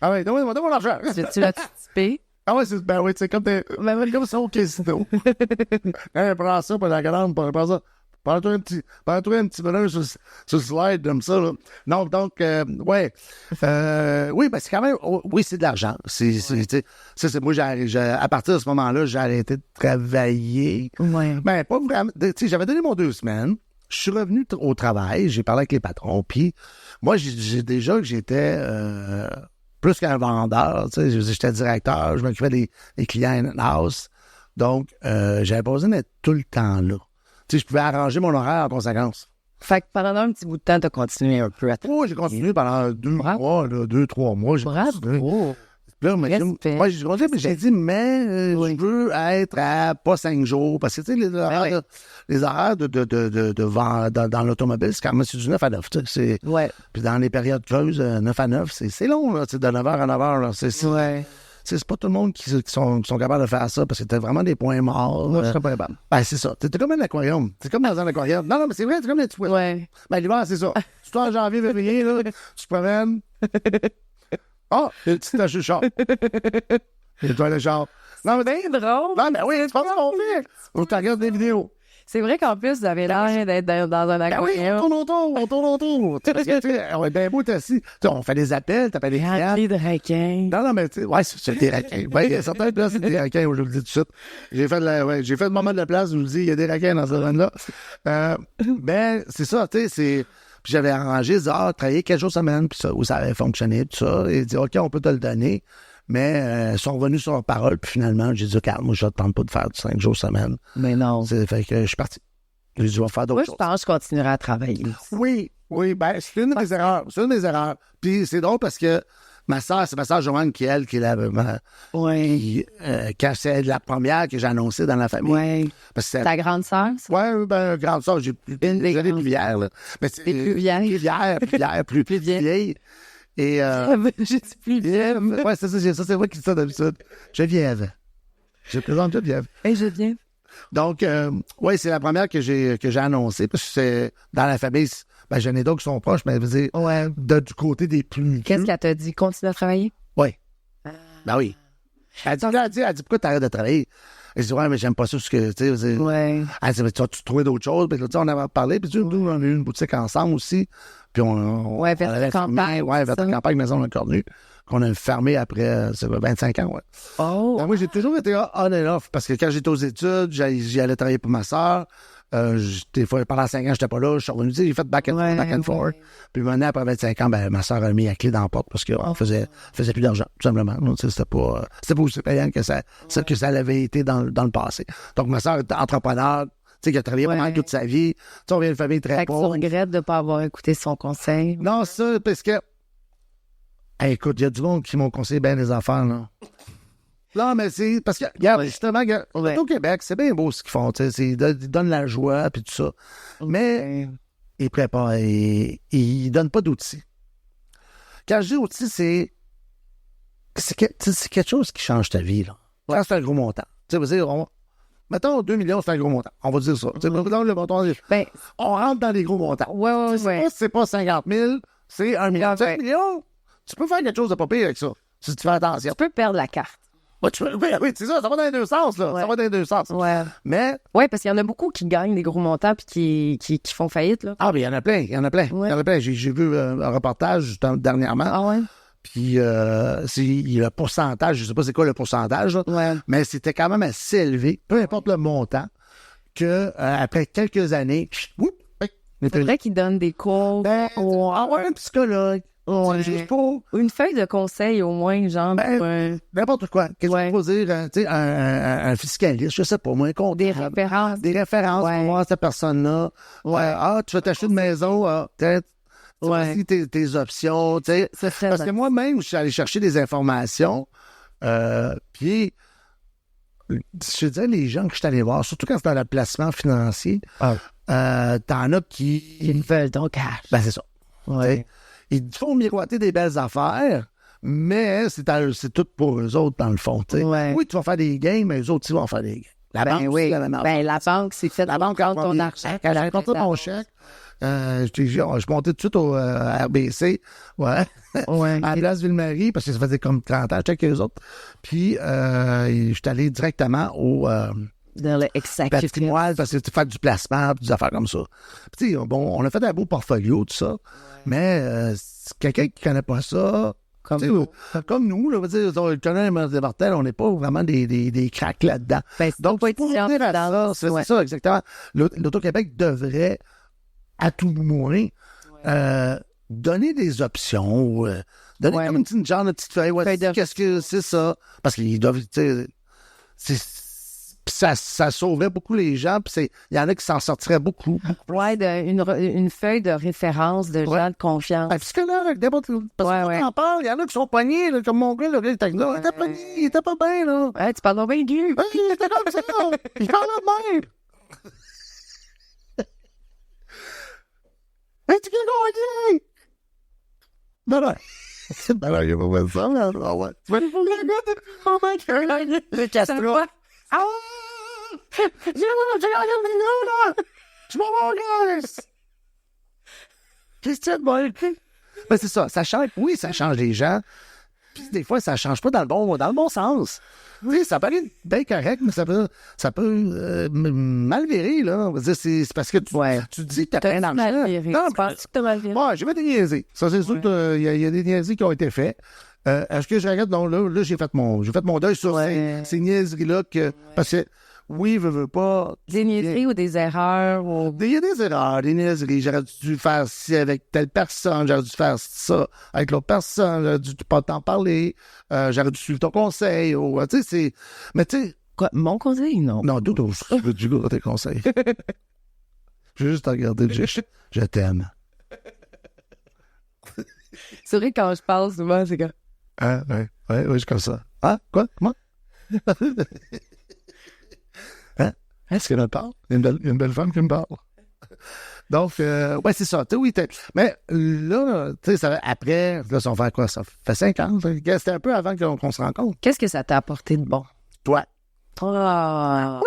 Ah oui, donne-moi mon argent. Tu l'as typé? Ah ouais, c'est comme comme ça au casino. Prends ça, puis la grande, prends ça. Prends-toi un petit bonheur sur le slide comme ça, là. Non, donc, ouais. Oui, ben c'est quand même... oui, c'est de l'argent. Moi, à partir de ce moment-là, j'ai arrêté de travailler. Ouais. Ben, pas vraiment... Tu sais, j'avais donné mon 2 semaines. je suis revenu au travail, j'ai parlé avec les patrons, puis moi, j'ai déjà que j'étais plus qu'un vendeur, tu sais, j'étais directeur, je m'occupais des clients in-house, donc j'avais pas besoin d'être tout le temps là. Tu sais, je pouvais arranger mon horaire en conséquence. Fait que pendant un petit bout de temps, t'as continué un peu à travailler. Oui, j'ai continué pendant 2-3 mois. Bravo! Là, moi, j'ai dit, mais je veux être à pas 5 jours. Parce que, tu sais, les horaires de vente dans l'automobile, c'est quand même du 9 à 9. Puis dans les périodes creuses, 9 à 9, c'est long, là, de 9h à 9h. Là, c'est pas tout le monde qui sont capables de faire ça parce que t'as vraiment des points morts. Moi, je serais pas capable. Ben, c'est ça. T'es comme un aquarium. C'est comme dans un aquarium. Non, mais c'est vrai, t'es comme un petit poisson. Ouais. Ben, l'hiver, c'est ça. Tu toi en janvier, février, là, tu te promènes. Ah, il y a une petite tache de char. Il y a toi le char. Non, mais C'est drôle. non, mais oui, tu penses qu'on fait. Ou tu regardes des vidéos. C'est vrai qu'en plus, vous avez l'air d'être dans un Ben oui, aquarium. on tourne autour. Parce que, tu sais, on est bien beau, t'es assis. Tu sais, on fait des appels, t'appelles des clients. Rempli de requins. Non, mais tu sais, ouais, c'est des requins. Ouais, il y a certaines places, c'est des requins, je vous le dis tout de suite. J'ai fait le moment de la place, je vous le dis, il y a des requins dans cette zone-là. Ben, c'est ça, tu sais, Puis j'avais arrangé, travailler 4 jours semaine, puis ça, où ça avait fonctionné, tout ça. Et dit, OK, on peut te le donner. Mais ils sont revenus sur leur parole, puis finalement, j'ai dit, OK, moi, je ne tente pas de faire 5 jours semaine. Mais non. Fait que je suis parti. J'ai dit, je vais faire d'autres choses. Moi, je pense que je continuerai à travailler. Oui, ben, c'est une de mes erreurs. C'est une de mes erreurs. Puis c'est drôle parce que c'est ma sœur Joanne qui est quand c'est la première que j'ai annoncée dans la famille. Oui. Ta grande sœur? Oui, ben, grande sœur, j'ai des plus vieilles, là. Mais c'est plus vieille. plus vieille. Et, je suis plus vieille. Ouais, ça, c'est moi qui dis ça d'habitude. Geneviève. Je présente Geneviève. Et je viens. Donc, oui, c'est la première que j'ai annoncée, parce que c'est dans la famille, ben, j'en ai d'autres qui sont proches, mais je veux dire, du côté des plus... Qu'est-ce qu'elle t'a dit? Continue à travailler? Oui. Ben oui. Elle dit, pourquoi t'arrêtes de travailler? Elle dit, ouais, mais j'aime pas ça, ce que, tu sais, elle dit, tu trouves d'autres choses, puis là, on avait parlé, puis nous, on a eu une boutique ensemble aussi, puis vers campagne. Vers campagne, maison de Cornu, qu'on a fermé après, 25 ans, ouais. Oh! Ben, moi, j'ai toujours été on and off, parce que quand j'étais aux études, j'y allais travailler pour ma sœur. Des fois, pendant 5 ans, j'étais pas là. Je suis revenu, j'ai fait back and forth. Puis maintenant, après 25 ans, ben, ma soeur a mis la clé dans la porte parce qu'on faisait plus d'argent, tout simplement. Donc, c'était pas aussi payant que ça l'avait été dans le passé. Donc, ma soeur est entrepreneur, tu sais, qui a travaillé pendant toute sa vie. Tu sais, on vient d'une famille très pauvre. Tu regrettes de ne pas avoir écouté son conseil? Non, ça, parce que, hey, écoute, il y a du monde qui m'ont conseillé bien des affaires, là. Non, mais c'est parce que, regarde, justement, au Québec, c'est bien beau ce qu'ils font, tu sais, ils donnent la joie, puis tout ça. Mais ils préparent, ils donnent pas d'outils. Quand je dis outils, c'est quelque chose qui change ta vie, là. Quand c'est un gros montant. Tu sais, vous dire, mettons 2 millions, c'est un gros montant. On va dire ça. Tu sais, on rentre dans les gros montants. C'est pas 50 000, c'est 1 million. 5 millions, tu peux faire quelque chose de pas pire avec ça, si tu fais attention. Tu peux perdre la carte. Oui, c'est ça va dans les deux sens, là. Ça va dans les deux sens. Ouais. Mais. Oui, parce qu'il y en a beaucoup qui gagnent des gros montants puis qui font faillite, là. Ah, mais il y en a plein. Ouais. Il y en a plein. J'ai vu un reportage dernièrement. Ah, ouais. Puis, le pourcentage, je sais pas c'est quoi le pourcentage, là, mais c'était quand même assez élevé, peu importe le montant, que après quelques années, c'est vrai qu'ils donnent des cours. Un psychologue. Juste pour une feuille de conseil au moins, genre. N'importe quoi. Qu'est-ce qu'il faut dire? Tu sais, un fiscaliste, je sais pas, moi, un comptable. Des références pour voir cette personne-là. Tu vas t'acheter une maison, peut-être. Voici tes options, tu sais. Parce que moi-même, je suis allé chercher des informations, puis je disais, les gens que je suis allé voir, surtout quand c'est dans le placement financier, t'en as qui veulent ton cash. Ben, c'est ça. Ouais. Ils font miroiter des belles affaires, mais c'est tout pour eux autres, dans le fond. Oui, tu vas faire des gains, mais eux autres, ils vont faire des gains. La banque, c'est la même affaire. La banque, c'est fait. La banque, ton argent. Quand j'ai rencontré mon chèque, je montais tout de suite au RBC, à la place Ville-Marie, parce que ça faisait comme 30 ans, check les autres. Puis, je suis allé directement au... dans le patrimoine, parce que tu fais du placement, des affaires comme ça. Puis, on a fait un beau portfolio, tout ça, mais quelqu'un qui connaît pas ça, comme nous, là, on connaît les mortels, on n'est pas vraiment des cracks là-dedans. Donc, c'est ça, exactement. L'Auto-Québec devrait à tout moins, donner des options, donner comme une genre de petite feuille. Ouais, qu'est-ce que c'est ça? Parce qu'ils doivent, ça sauverait beaucoup les gens, puis il y en a qui s'en sortiraient beaucoup. Ouais, une feuille de référence de gens de confiance. Un psychologue, n'importe quoi. Parce qu'on en parle, il y en a qui sont pognés, là, comme mon gars, là, il était pogné, il était pas bien, là. Ouais, tu parles bien Dieu. Il était comme ça, il parle de même. Hey, tu peux gagner! Ben non. Ben non, il a pas fait ça, là. Ouais. Tu vas le gars depuis le moment qu'il a gagné le Castro. Ah! J'ai gagné le million, là! Je m'en vais en Grèce! Christian, ben c'est ça change. Oui, ça change les gens. Puis des fois, ça change pas dans le bon sens. Oui, ça paraît bien correct, mais ça peut mal virer, là. C'est parce que tu dis que t'as plein d'argent. Non, tu penses que t'as mal viré? Ouais, j'ai fait des niaiseries. Ça, c'est sûr qu'il y a des niaiseries qui ont été faites. Est-ce que j'arrête? Non, là, j'ai fait mon deuil sur ces niaiseries-là parce que, oui, veux pas. Des niaiseries ou des erreurs? Il y a des erreurs, des niaiseries. J'aurais dû faire ci avec telle personne, j'aurais dû faire ça avec l'autre personne, j'aurais dû pas t'en parler, j'aurais dû suivre ton conseil. Tu sais, c'est. Mais tu sais. Quoi, mon conseil? Non. Non, Dodo, je veux du goût tes conseils. Je veux juste te regarder, je t'aime. C'est vrai, quand je parle souvent, c'est comme. Ah, ouais, je suis comme ça. Ah, quoi? Comment? Hein? Est-ce qu'elle me parle? Il y a une belle femme qui me parle. Donc, ouais, c'est ça. Oui, mais là, tu sais, après, là, ça va faire quoi? Ça fait 5 ans. C'était un peu avant qu'on se rencontre. Qu'est-ce que ça t'a apporté de bon? Toi. Ah.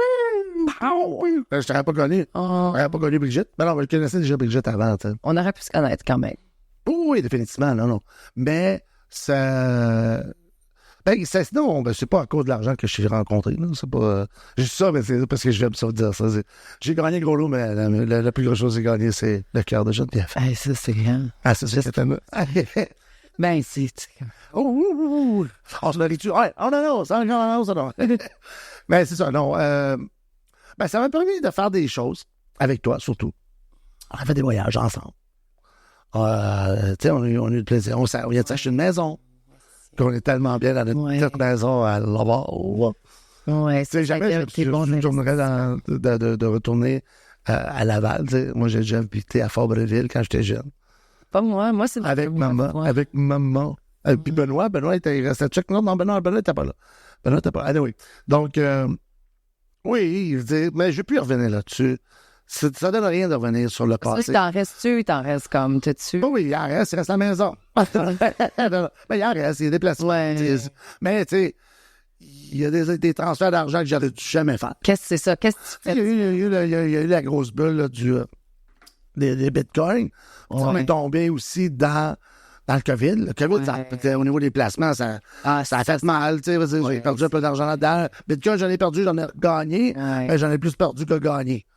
Oui. Je t'aurais pas connu. Je t'aurais pas connu Brigitte. Mais non, je connaissais déjà Brigitte avant. T'sais. On aurait pu se connaître quand même. Oui, définitivement, non. Mais ça... sinon, c'est pas à cause de l'argent que je suis rencontré. Là. C'est pas... juste ça, mais c'est parce que j'aime ça dire ça. J'ai gagné gros lot, mais la plus grosse chose que j'ai gagnée, c'est le cœur de Geneviève. Hey, ça, c'est rien. Ah, ça, c'est certain. Ben, c'est... On se le rit-tu? Ouais, non, ça non. Mais c'est ça, non. Ça m'a permis de faire des choses avec toi, surtout. On a fait des voyages ensemble. Tu sais, on a eu du plaisir. On vient de s'acheter une maison. Puis on est tellement bien dans notre petite maison à Laval. Ouais, c'est jamais je tournerais de retourner à Laval. T'sais. Moi, j'ai déjà habité à Fort-Breville quand j'étais jeune. Pas moi c'est... Avec maman. Puis Benoît il restait à check. Non, Benoît n'était pas là. Benoît n'était pas là. Anyway. Donc, oui, je dis, mais je vais plus revenir là-dessus. Ça donne rien de revenir sur le passé. Ça, t'en restes comme, t'es-tu? Oui, il en reste, il reste à la maison. Mais il en reste, il y a des placements. Ouais. Mais, tu sais, il y a des transferts d'argent que j'aurais dû jamais faire. Qu'est-ce que c'est ça? Qu'est-ce que tu fais? Il y a eu la grosse bulle là, des bitcoins. On est tombé aussi dans le COVID. Le COVID, au niveau des placements, ça a fait mal. J'ai perdu un peu d'argent là-dedans. Bitcoin, j'en ai perdu, j'en ai gagné. Mais j'en ai plus perdu que gagné.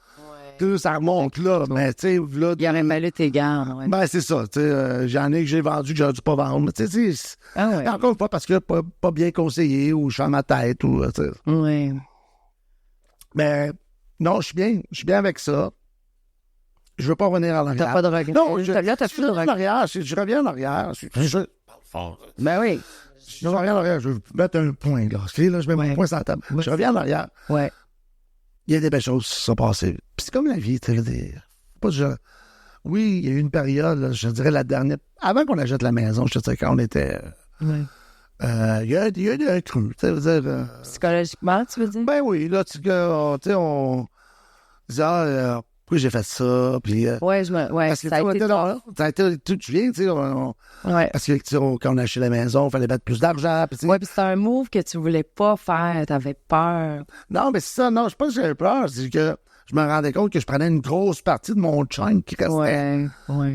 Ça remonte là, mais tu sais, là... Il aurait fallu tes gardes, ouais. Ben, c'est ça, tu sais, j'en ai que j'ai vendu que j'aurais dû pas vendre, mais tu sais, encore une fois, parce que pas bien conseillé, ou je suis à ma tête, ou, tu sais. Oui. Mais, non, je suis bien avec ça. Je veux pas revenir en arrière. T'as pas de regret. Non, je reviens en arrière. Ben oui. Je reviens en arrière, je vais mettre un point, là. Là, je mets mon point sur la table. Je reviens en arrière. Ouais. Il y a des belles choses qui se sont passées. Puis c'est comme la vie, tu sais. Oui, il y a eu une période, là, je dirais la dernière... Avant qu'on achète la maison, je te dis, quand on était... Oui. Il y a eu un creux, tu sais, psychologiquement, tu veux dire? Ben oui, là, tu sais, on disait, pourquoi j'ai fait ça, puis... Parce que ça a été tout, tu viens, tu sais, parce que quand on a acheté la maison, il fallait mettre plus d'argent, puis puis c'était un move que tu voulais pas faire, t'avais peur. Non, mais c'est ça, non, je sais pas que j'avais peur, c'est que je me rendais compte que je prenais une grosse partie de mon chunk qui restait.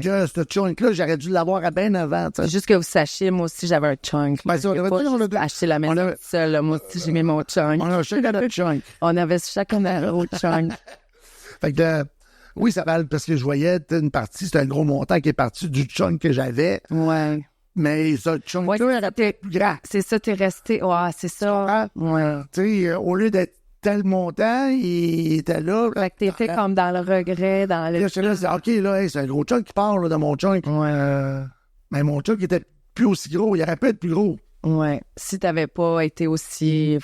Que ce chunk-là, j'aurais dû l'avoir à bien avant, tu sais. Juste que vous sachiez, moi aussi, j'avais un chunk. Ben, ça, on a acheté la maison seule, moi aussi, j'ai mis mon chunk. On a chacun notre chunk. On avait chacun notre chunk. Fait que... Oui, ça va, parce que je voyais une partie, c'était un gros montant qui est parti du chunk que j'avais. Ouais. Mais ce chunk-là, il était plus grand. C'est ça, t'es resté. Ouais, c'est ça. Tu sais, au lieu d'être tel montant, il était là. Fait que t'étais comme dans le regret, dans le... Là, c'est là, c'est OK, là, hey, c'est un gros chunk qui part là, de mon chunk. Mais mon chunk était plus aussi gros. Il aurait pu être plus gros. Ouais. Si t'avais pas été aussi...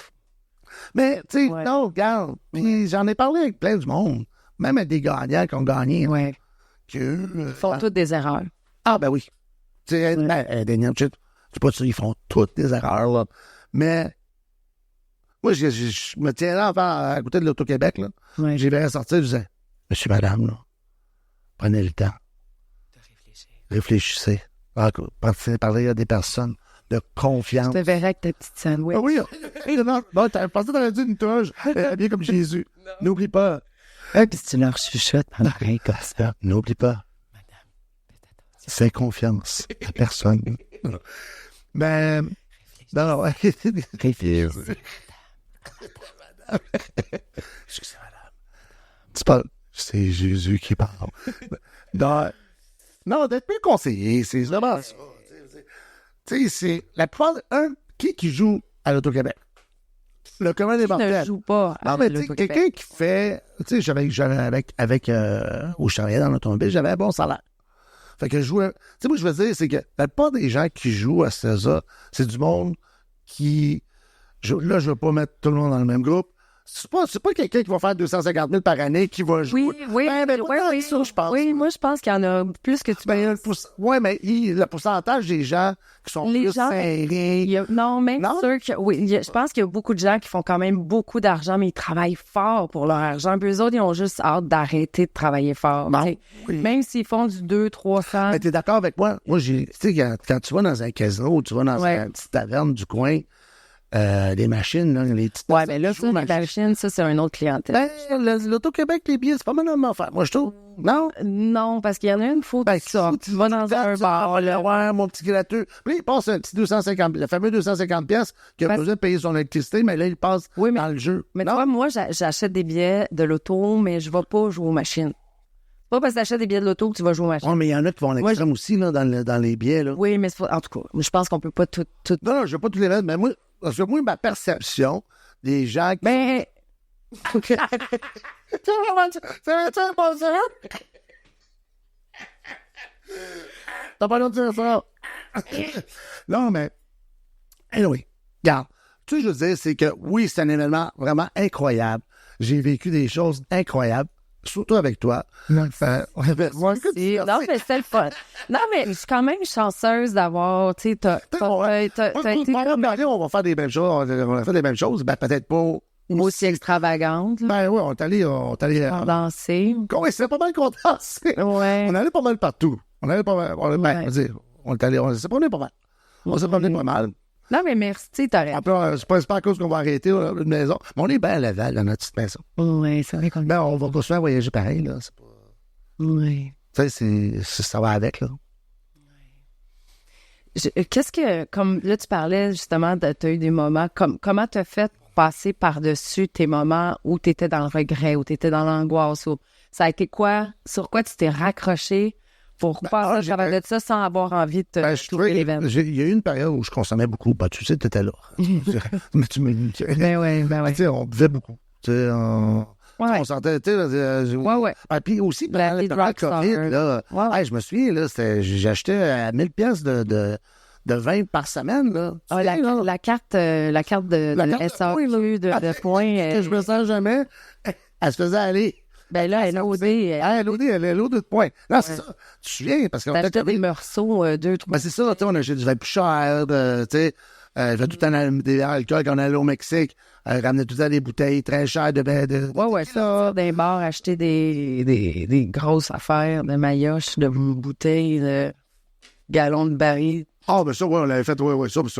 Mais, tu sais, non, regarde. Puis j'en ai parlé avec plein du monde. Même avec des gagnants qui ont gagné. Ouais. Ils font toutes des erreurs. Ah, ben oui. Tu sais, Daniel, je sais pas si ils font toutes des erreurs, là. Mais, moi, je me tiens là à côté de l'Auto-Québec, là. Ouais. J'ai vu sortir, je disais, monsieur, madame, là, prenez le temps. De réfléchir. Réfléchissez. Parler à des personnes de confiance. Je te verrais avec ta petite sandwich. Ah oui, non, t'as pensé que t'aurais dit une toge, bien comme Jésus. N'oublie pas. Puis si tu leur chuchotes en oreille comme ça. N'oublie pas. Madame, faites attention. Fais confiance à personne. Mais, non, réfléchis. Excusez, madame. Tu parles. C'est Jésus qui parle. Non, d'être plus conseillé, c'est vraiment ça. Tu sais, c'est la plupart qui joue à l'Auto-Québec? Le commun des mortels. Ne joue pas. Non, mais tu sais, quelqu'un qui fait. Tu sais, j'avais où je travaillais dans l'automobile, j'avais un bon salaire. Fait que je jouais. Tu sais, moi, je veux dire, c'est que la plupart des gens qui jouent à César, c'est du monde qui. Là, je veux pas mettre tout le monde dans le même groupe. C'est pas quelqu'un qui va faire 250 000 par année qui va jouer. Oui, ça, je pense. Oui, moi, je pense qu'il y en a plus que tu penses. Oui, mais le pourcentage des gens qui sont plus serrés. Non, même sûr que... Oui, je pense qu'il y a beaucoup de gens qui font quand même beaucoup d'argent, mais ils travaillent fort pour leur argent. Puis eux autres, ils ont juste hâte d'arrêter de travailler fort. Oui. Même s'ils font du 200-300... Mais t'es d'accord avec moi? Moi, tu sais, quand tu vas dans un casino, tu vas dans une petite taverne du coin, les machines, là, les petites... Ouais, mais là, ça, les machines, ça, c'est un autre clientèle. Ben, l'Auto-Québec, les billets, c'est pas mal à m'en faire. Moi, je trouve. Non? Non, parce qu'il y en a une fois que tu vas dans un bar. Ouais, mon petit gratteux. Puis, il passe un petit 250, le fameux 250 pièces qui a besoin de payer son électricité, mais là, il passe dans le jeu. Mais tu vois, moi, j'achète des billets de l'auto, mais je vais pas jouer aux machines. Pas parce que tu achètes des billets de l'auto que tu vas jouer aux machines. Oui, mais il y en a qui vont à l'extrême aussi, là, dans les billets, là. Oui, mais en tout cas, je pense qu'on peut pas tout... Non, je vais pas tous les mettre, mais moi, parce que moi, ma perception des gens qui... Ben... C'est pas ça? T'as pas le droit de dire ça? Non, mais... Anyway, regarde. Tout ce que je veux dire, c'est que oui, c'est un événement vraiment incroyable. J'ai vécu des choses incroyables. Surtout avec toi. Non, mais c'est le fun. Non, mais je suis quand même chanceuse d'avoir, tu sais, t'as été... On va faire des mêmes choses. On va faire des mêmes choses. Ben, peut-être pas aussi extravagante. Ben oui, on est allé danser. Oui, c'est pas mal condensé. Ouais. On allait pas mal partout. On est allé pas mal. On s'est promené pas mal. On s'est promené pas mal. Non, mais merci, tu sais, t'as raison. Après, c'est pas à cause qu'on va arrêter une maison. Mais on est bien à Laval, dans notre petite maison. Oui, c'est vrai qu'on... Ben, on va continuer à voyager pareil, là. C'est pas... Oui. Tu sais, ça va avec, là. Qu'est-ce que... Comme là, tu parlais, justement, t'as eu des moments... Comment t'as fait pour passer par-dessus tes moments où t'étais dans le regret, où t'étais dans l'angoisse? Ça a été quoi? Sur quoi tu t'es raccroché pour passer au travers de ça sans avoir envie de te trouver les veines? Il y a eu une période où je consommais beaucoup. Ben, tu sais, tu étais là. Mais tu me dis. Ben oui. Tu sais, on buvait beaucoup. Tu sais, on sentait. Tu sais, ouais. Puis aussi, pendant la COVID, là, je me souviens, là, j'achetais à 1000 pièces de 20 par semaine, là. La carte de SAQ, de points. Que je me sens jamais. Elle se faisait aller. Ben là, elle a osé. Elle a l'eau de points. Non, c'est ça. Tu te souviens? Parce qu'on t'achetais des morceaux, 2-3. Ben, c'est ça, tu sais, on achetait du vin plus cher, tu sais. Je vais tout le temps des alcools quand on allait au Mexique. Ramenait tout le temps des bouteilles très chères de Ouais, ça. D'un bar, acheter des grosses affaires de maillotches, de bouteilles, de gallons de baril. Ah, ben ça, on l'avait fait, ça.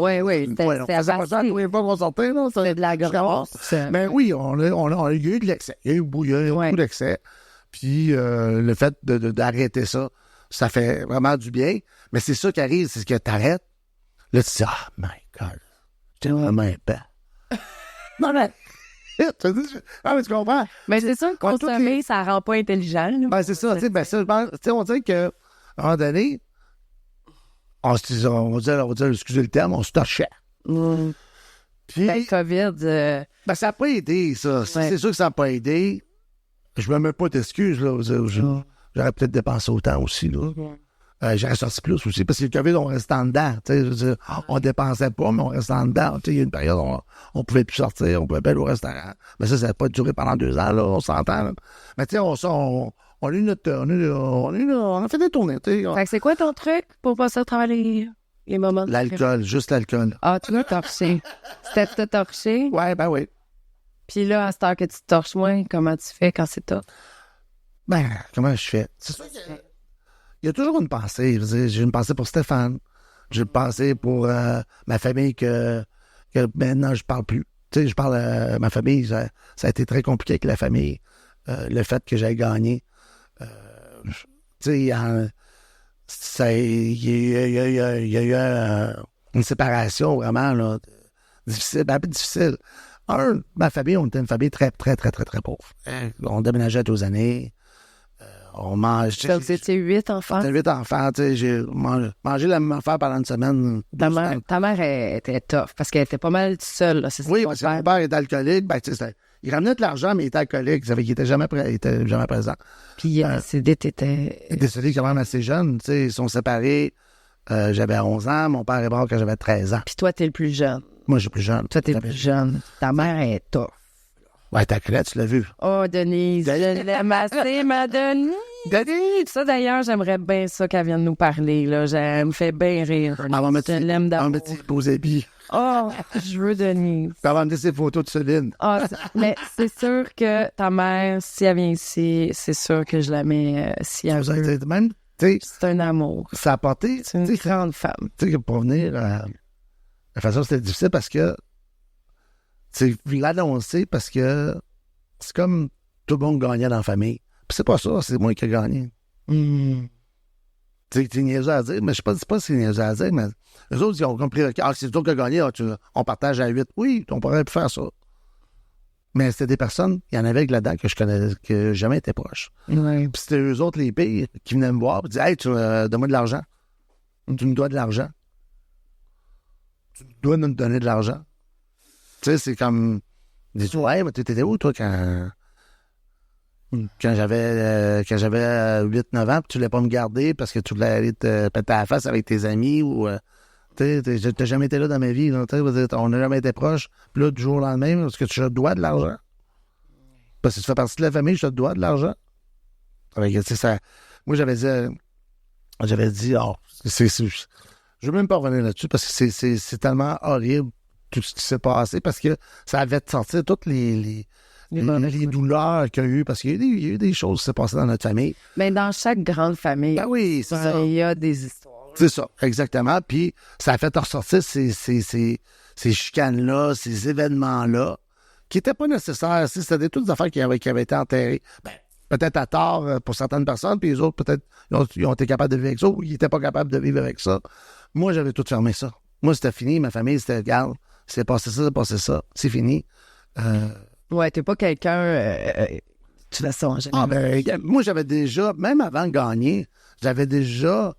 Oui, c'était avancé. Oui, pas qu'on sortait, là. C'était de la grosse. Mais oui, on a eu de l'excès. Il y a eu beaucoup d'excès. Puis le fait d'arrêter ça, ça fait vraiment du bien. Mais c'est ça qui arrive, c'est que t'arrêtes. Là, tu te dis, oh my God, j'étais vraiment épais. Non, mais... mais tu comprends? Mais c'est sûr que consommer, ça rend pas intelligent. Là. Ben, c'est ça, tu sais, on dirait qu'à un moment donné, on va dire, excusez le terme, on se torchait. Puis Puis, le COVID. Ben, ça n'a pas aidé, ça. Ouais. C'est sûr que ça n'a pas aidé. Je me mets pas d'excuses, là. J'aurais peut-être dépensé autant aussi, là. J'aurais sorti plus aussi, parce que le COVID, on restait en dedans. Tu sais, je veux dire, on dépensait pas, mais on restait en dedans. Tu sais, il y a une période où on pouvait plus sortir, on pouvait pas aller au restaurant. Mais ça n'a pas duré pendant 2 ans, là, on s'entend. Là. Mais tu sais, on a eu notre... On a fait des tournées, tu sais. Fait que c'est quoi ton truc pour passer à travers les moments de L'alcool, juste l'alcool. Ah, tu l'as torché. C'était tout torché. Ouais, ben oui. Puis là, à cette heure que tu te torches moins, comment tu fais quand c'est top? Ben, comment je fais? C'est sûr qu'il y a toujours une pensée. Je veux dire, j'ai une pensée pour Stéphane. J'ai une pensée pour ma famille que maintenant, je parle plus. Tu sais, je parle à ma famille. Ça a été très compliqué avec la famille. Le fait que j'ai gagné. Tu sais, il y a eu une séparation vraiment là, difficile, un peu difficile. Ma famille, on était une famille très, très, très, très, très pauvre. On déménageait à 12 années. On mange. Vous étiez 8 enfants? J'étais 8 enfants, tu sais, j'ai mangé la même affaire pendant une semaine. Ta mère était tough parce qu'elle était pas mal toute seule. Là, c'est Oui, parce que mon père était alcoolique. Ben, tu sais, il ramenait de l'argent, mais il était alcoolique. Ça fait qu'il était jamais présent. Puis il est décédé, t'étais... Il est décédé quand même assez jeune. Tu sais, ils sont séparés. J'avais 11 ans. Mon père est mort quand j'avais 13 ans. Puis toi, t'es le plus jeune. Moi, je suis plus jeune. Toi, t'es le plus jeune. Ta mère est tough. Ouais, t'as cru, tu l'as vu. Oh, Denise, je l'aime assez, ma Denise. Denise! Ça, d'ailleurs, j'aimerais bien ça qu'elle vienne nous parler, là. Elle me fait bien rire. Elle va mettre je l'aime ses d'amour. beaux habits. Oh, je veux Denise. Puis elle va me dire ses photos de Céline. Ah, mais c'est sûr que ta mère, si elle vient ici, c'est sûr que je la mets si elle veut. Même, tu sais, C'est un amour. ça a apporté. C'est une grande femme. Tu sais, pour venir, la façon, c'était difficile parce que, tu sais, l'annoncer parce que c'est comme tout le monde gagnait dans la famille. Puis c'est pas ça, c'est moi qui ai gagné. Tu sais, c'est niaiseux à dire, mais je sais pas si c'est niaiseux à dire, mais les autres, ils ont compris, c'est toi qui as gagné, on partage à 8. Oui, on pourrait faire ça. Mais c'était des personnes, il y en avait là-dedans que je connais, que jamais été proche. Ouais. Puis c'était eux autres, les pires, qui venaient me voir et disaient, hey, donne-moi de l'argent. Tu me dois de l'argent. Tu dois nous donner de l'argent. Tu sais, c'est comme. Dis-tu, ouais, mais t'étais où, toi, quand j'avais 8-9 ans, puis tu voulais pas me garder parce que tu voulais aller te péter à la face avec tes amis ou. Tu sais, t'as jamais été là dans ma vie, là, on n'a jamais été proches. Puis là, du jour au lendemain, parce que tu te dois de l'argent. Parce que tu fais partie de la famille, je te dois de l'argent. Ça, moi, j'avais dit, oh, je veux même pas revenir là-dessus parce que c'est tellement horrible tout ce qui s'est passé parce que ça avait sorti toutes les douleurs qu'il y a eu parce qu'il y a eu des choses qui s'est passées dans notre famille. Mais dans chaque grande famille, ben oui, c'est ça. Il y a des histoires. C'est ça, exactement. Puis ça a fait ressortir ces chicanes-là, ces événements-là qui n'étaient pas nécessaires. C'était toutes des affaires qui avaient été enterrées. Ben, peut-être à tort pour certaines personnes, puis les autres, peut-être, ils ont été capables de vivre avec ça ou ils n'étaient pas capables de vivre avec ça. Moi, j'avais tout fermé ça. Moi, c'était fini. Ma famille, c'était, regarde, c'est passé ça. C'est fini. Ouais, t'es pas quelqu'un... tu fais ça en général. Moi, j'avais déjà, même avant de gagner, j'avais déjà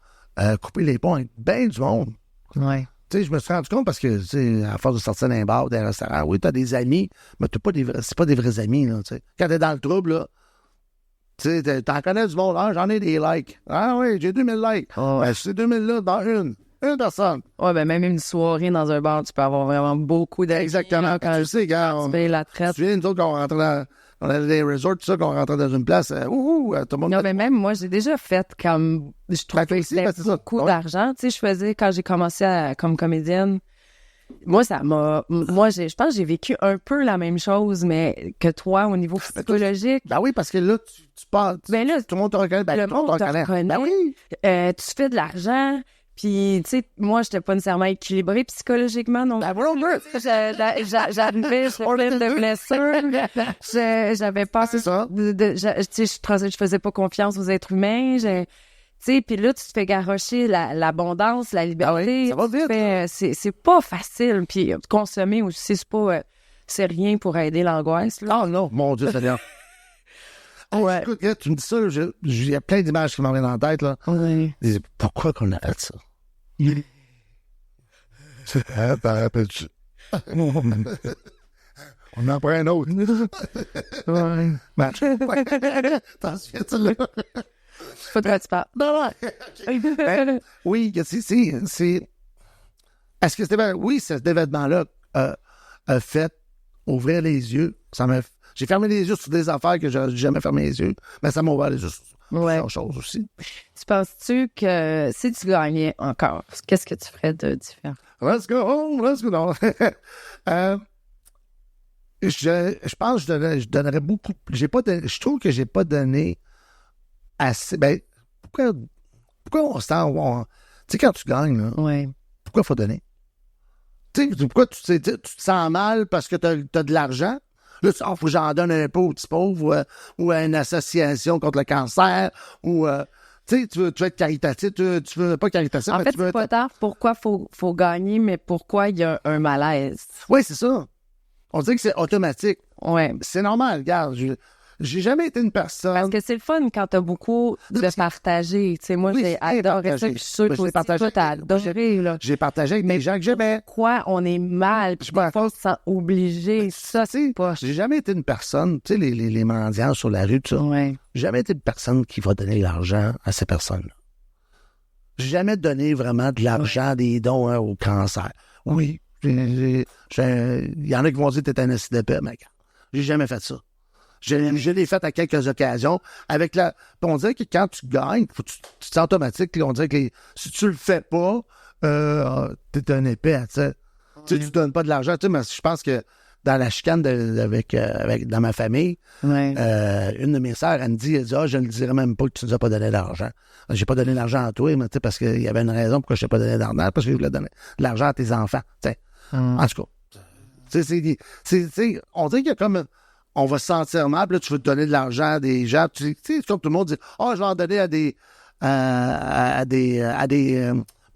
coupé les ponts avec bien du monde. Ouais. Tu sais, je me suis rendu compte parce que, tu sais, à force de sortir d'un bar, d'un restaurant, oui, t'as des amis, mais c'est pas des vrais amis, là, tu sais. Quand t'es dans le trouble, là, tu sais, t'en connais du monde. Ah, j'en ai des likes. Ah oui, j'ai 2000 likes. Oh. Ben, ces 2000-là, dans une personne. Ouais, ben même une soirée dans un bar, tu peux avoir vraiment beaucoup d'amis. Exactement. Quand tu sais, quand tu payes la traite. Tu viens, nous autres, quand on rentrait on allait dans des resorts, tout ça, qu'on rentrait dans une place, tout le monde... Non, mais même moi, j'ai déjà fait comme... Je trouvais que c'était beaucoup d'argent. Tu sais, je faisais, quand j'ai commencé comme comédienne, moi, ça m'a... Moi, je pense que j'ai vécu un peu la même chose, mais que toi, au niveau psychologique. Ben oui, parce que là, tu parles... Ben là, tout le monde te reconnaît. Ben, tout le monde te reconnaît. Ben oui. Tu fais de l'argent... Puis, tu sais, moi, j'étais pas nécessairement équilibrée psychologiquement, donc j'arrivais, je pleine de blessures, j'avais pas... C'est ça. Je faisais pas confiance aux êtres humains, tu sais, puis là, tu te fais garrocher l'abondance, la liberté. Ah oui, ça va vite. C'est pas facile, puis consommer aussi, c'est rien pour aider l'angoisse, là. Oh non, mon Dieu, Seigneur. Ouais. Écoute, tu me dis ça, il y a plein d'images qui m'en viennent en tête, là. Oui. Je dis, pourquoi qu'on a fait ça? T'en rappelles-tu? On en prend un autre. Ouais. T'en souviens-tu, là? Faut que tu parles. Non. Ben, oui, c'est... Est-ce que oui, cet événement-là a fait ouvrir les yeux. J'ai fermé les yeux sur des affaires que j'aurais jamais fermé les yeux, mais ça m'a ouvert les yeux sur d'autres choses aussi. Tu penses-tu que si tu gagnais encore, qu'est-ce que tu ferais de différent? Let's go home, let's go down. Je pense que je donnerais beaucoup. Je trouve que j'ai pas donné assez. Ben, pourquoi on se sent. Tu sais, quand tu gagnes, là, pourquoi il faut donner? Tu sais, pourquoi tu te sens mal parce que tu as de l'argent? Là, faut que j'en donne un peu aux petits pauvres ou à une association contre le cancer ou. Tu sais, tu veux être caritatif, tu veux pas caritatif. En mais fait, tu veux c'est pas tard. Pourquoi faut gagner, mais pourquoi il y a un malaise? Oui, c'est ça. On dit que c'est automatique. Ouais. C'est normal, regarde. J'ai jamais été une personne. Parce que c'est le fun quand t'as beaucoup de partager. Tu sais, moi, j'ai adoré ça. Je suis sûre que toi, t'as adoré, là. J'ai partagé avec des gens que j'aimais. Pourquoi on est mal, puis des fois, on se sent obligé. Ça, c'est pas... J'ai jamais été une personne, tu sais, les mendiants sur la rue, tout ça. Ouais. J'ai jamais été une personne qui va donner de l'argent à ces personnes-là. J'ai jamais donné vraiment de l'argent, des dons au cancer. Oui. Il y en a qui vont dire que t'es un SDP, mec. J'ai jamais fait ça. Je l'ai fait à quelques occasions. On dirait que quand tu gagnes, tu te sens automatique. On dirait que si tu le fais pas, t'es un épais, tu sais. Tu donnes pas de l'argent. Tu sais, mais je pense que dans la chicane dans ma famille, une de mes sœurs, elle me dit, je ne dirais même pas que tu nous as pas donné d'argent. J'ai pas donné d'argent à toi, mais parce qu'il y avait une raison pourquoi je t'ai pas donné d'argent, parce que je voulais donner de l'argent à tes enfants. T'sais. En tout cas, on dirait qu'il y a comme... On va se sentir mal, puis là, tu veux te donner de l'argent à des gens. Tu sais, comme tout le monde dit, je vais en donner à des... pas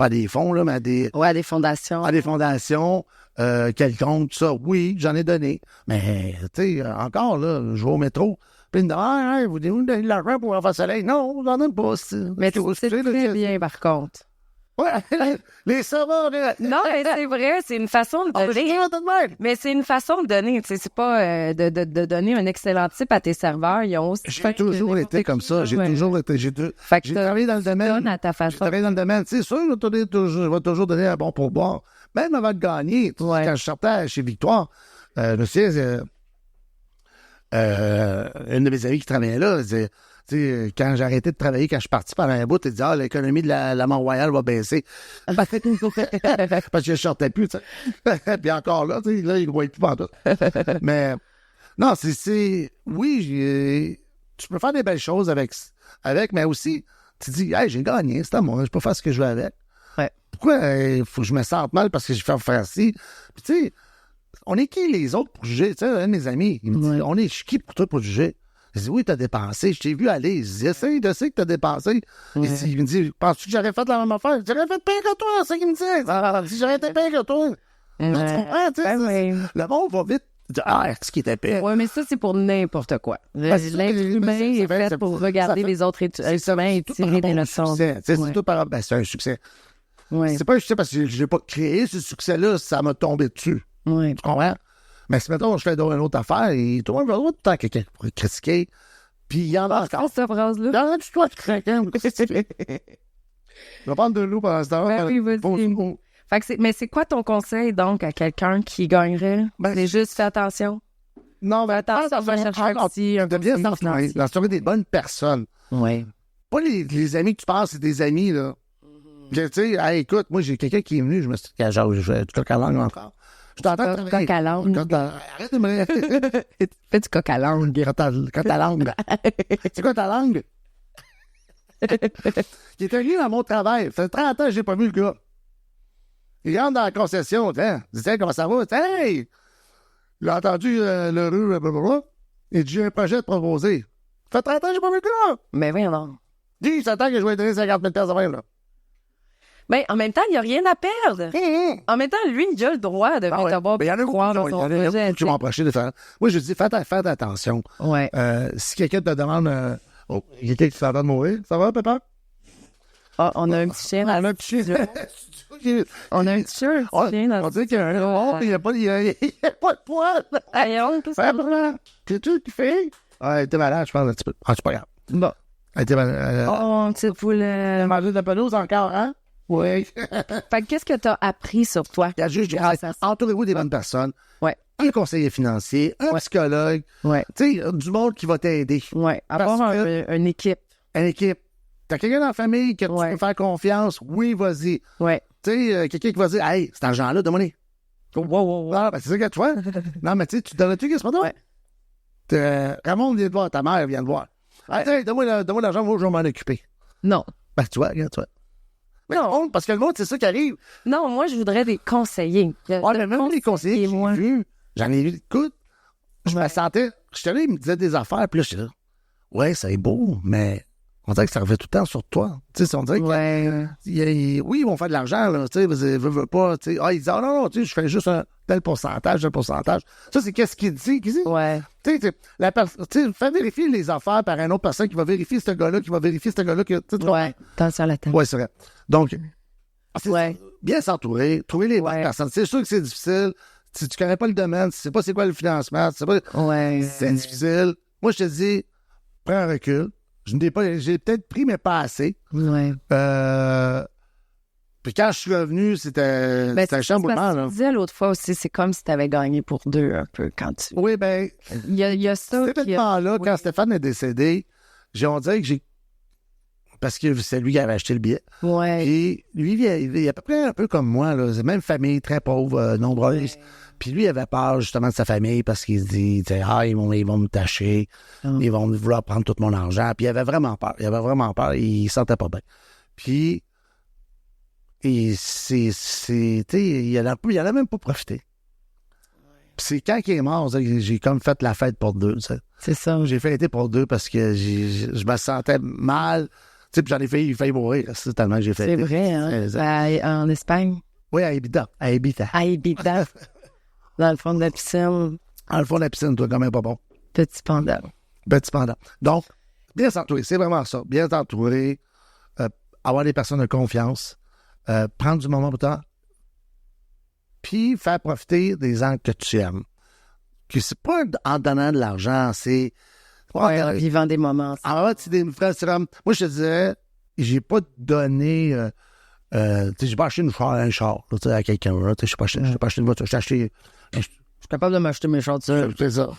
à des fonds, là, mais à des... Ouais, à des fondations. À des fondations quelconques, tout ça. Oui, j'en ai donné. Mais, tu sais, encore, là, je vais au métro. Puis, vous voulez-vous donner de l'argent pour avoir soleil? Non, j'en donne pas. Mais c'est très bien, par contre. Ouais, les serveurs... Non, mais c'est vrai, c'est une façon de donner. Mais c'est une façon de donner. Tu sais, c'est pas de donner un excellent type à tes serveurs. Ils ont aussi j'ai toujours été comme ça. J'ai travaillé dans le domaine. À ta façon. J'ai travaillé dans le domaine. C'est sûr, je vais toujours donner un bon pourboire. Même avant de gagner, quand je sortais chez Victoire, je sais, une de mes amies qui travaillait là, elle disait... quand j'ai arrêté de travailler, quand je suis parti pendant un bout, tu dis, l'économie de la Mont-Royal va baisser. Parce que je sortais plus, tu sais. Puis encore là, tu sais, là, il ne voit plus pantoute. Mais, non, oui, tu peux faire des belles choses avec, mais aussi, tu dis, j'ai gagné, c'est à moi, je peux faire ce que je veux avec. Ouais. Pourquoi il faut que je me sente mal parce que j'ai fait faire ci? Puis, tu sais, on est qui les autres pour juger? Tu sais, un de mes amis, il me dit, on est qui pour toi pour juger? Je dis, oui, t'as dépensé. Je t'ai vu aller. Je dis, essaye de sais que t'as dépensé. Il me dit, penses-tu que j'aurais fait la même affaire? J'aurais fait pire que toi, c'est ça qu'il me dit. Si j'aurais été pire que toi. Tu comprends, tu sais? Le monde va vite dire, ce qui était pire. Oui, mais ça, c'est pour n'importe quoi. L'être humain est fait pour regarder les autres êtres humains et tirer des leçons. C'est tout c'est un succès. C'est pas un succès parce que je n'ai pas créé ce succès-là, ça m'a tombé dessus. Tu comprends? Mais si, mettons, je fais une autre affaire, et tout le monde va avoir tout le temps quelqu'un pour critiquer. Puis il y en a encore. cette phrase-là. Il y en a du toi qui craquant. Je vais prendre de l'eau pendant ce temps. Oui, vas-y. Fait que mais c'est quoi ton conseil, donc, à quelqu'un qui gagnerait? C'est juste fais attention. Non, mais attention, va chercher un de bien s'entourer des bonnes personnes. Oui. Pas les amis que tu penses, c'est des amis, là. Tu sais, écoute, moi, j'ai quelqu'un qui est venu, je me suis dit, je fais du coq à langue encore. Je t'entends travailler. Coq à langue. Arrête de me... Fais du coq à langue. Quand ta langue. C'est quoi ta langue? Il est venu dans mon travail. Ça fait 30 ans que j'ai pas vu le gars. Il rentre dans la concession. Il dit, comment ça va? Hey! Il a entendu le rue, blablabla. Il dit, j'ai un projet de proposer. Ça fait 30 ans que j'ai pas vu le gars. Mais oui, non. Dis, il s'attend que je vais lui donner 50 000 $, là. Ben, en même temps, il n'y a rien à perdre. En même temps, lui, il a le droit de t'avoir croire dans son projet. Je m'approcher de faire. Moi, je dis, faites attention. Ouais. Si quelqu'un te demande, il était qui s'entend de mourir, ça va, papa? Ah, on a un petit chien. On a un petit chien. On a un petit chien. On dirait qu'il y a un rond, il n'y a pas de poil. C'est tout qui fait. Ah, elle était malade, je pense, un petit peu. Ah, c'est pas grave. Bon. Elle était malade. Oh, petite poulet. Manger de la pelouse encore, hein? Oui. Fait que qu'est-ce que t'as appris sur toi? Entourez-vous des bonnes personnes. Ouais. Un conseiller financier, un psychologue. Ouais. Tu sais, du monde qui va t'aider. Ouais. Avoir une équipe. Une équipe. T'as quelqu'un dans la famille que tu peux faire confiance. Oui, vas-y. Ouais. Tu sais, quelqu'un qui va dire, hey, cet argent-là, donne-moi. Wow. Ah, ben, c'est ça que toi. Non, mais tu sais, tu donnes-tu qu'est-ce que c'est pas toi? Ramon vient te voir, ta mère vient te voir. Hey, donne-moi l'argent, moi, je vais m'en occuper. Non. Ben, tu vois, regarde, toi. Non, parce que le monde, c'est ça qui arrive. Non, moi, je voudrais des conseillers. Mais même les conseillers que j'ai vus, j'en ai vu, écoute, je me sentais, j'étais là, ils me disaient des affaires, puis là, j'étais là, ouais, c'est beau, mais on dirait que ça revient tout le temps sur toi. Tu sais, on dirait que, oui, ils vont faire de l'argent, là, tu sais, veux pas, tu sais, ils disent, non, tu sais, je fais juste un tel pourcentage. Ça, c'est qu'est-ce qu'il dit? Ouais. Tu sais, fais vérifier les affaires par une autre personne qui va vérifier ce gars-là, Ouais, attention à la tête. Ouais, c'est vrai. Donc, bien s'entourer, trouver les bonnes personnes. C'est sûr que c'est difficile. Si tu connais pas le domaine, tu sais pas c'est quoi le financement, tu sais pas... C'est difficile. Moi, je te dis, prends un recul. J'ai peut-être pris, mais pas assez. Ouais. Puis quand je suis revenu, c'était un chamboulement. Tu disais l'autre fois aussi, c'est comme si tu avais gagné pour deux un peu quand tu... Oui, ben... Il y a ça cet événement-là, quand Stéphane est décédé, on dirait que j'ai... Parce que c'est lui qui avait acheté le billet. Ouais. Puis lui, il est à peu près un peu comme moi, là. C'est même famille, très pauvre, nombreuse. Puis lui, il avait peur justement de sa famille parce qu'il se dit, ils vont me tâcher, ils vont vouloir prendre tout mon argent. Puis il avait vraiment peur. Il sentait pas bien. Puis, il en a même pas profité. Puis c'est quand il est mort, j'ai comme fait la fête pour deux. T'sais. C'est ça. J'ai fêté pour deux parce que je me sentais mal. Tu sais, puis j'en ai failli mourir. C'est tellement que j'ai fêté. C'est vrai, hein? En Espagne? Oui, à Ibiza. À Ibiza. Dans le fond de la piscine. Dans le fond de la piscine, toi, quand même pas bon. Petit panda. Donc, bien s'entourer, c'est vraiment ça. Bien s'entourer, avoir des personnes de confiance, prendre du moment pour toi, puis faire profiter des gens que tu aimes. Que c'est pas en donnant de l'argent, c'est... en vivant des moments. Moi, je te disais, j'ai pas donné... j'ai pas acheté un char à quelqu'un. J'ai pas acheté une voiture. Je suis capable de m'acheter mes chars. C'est ça.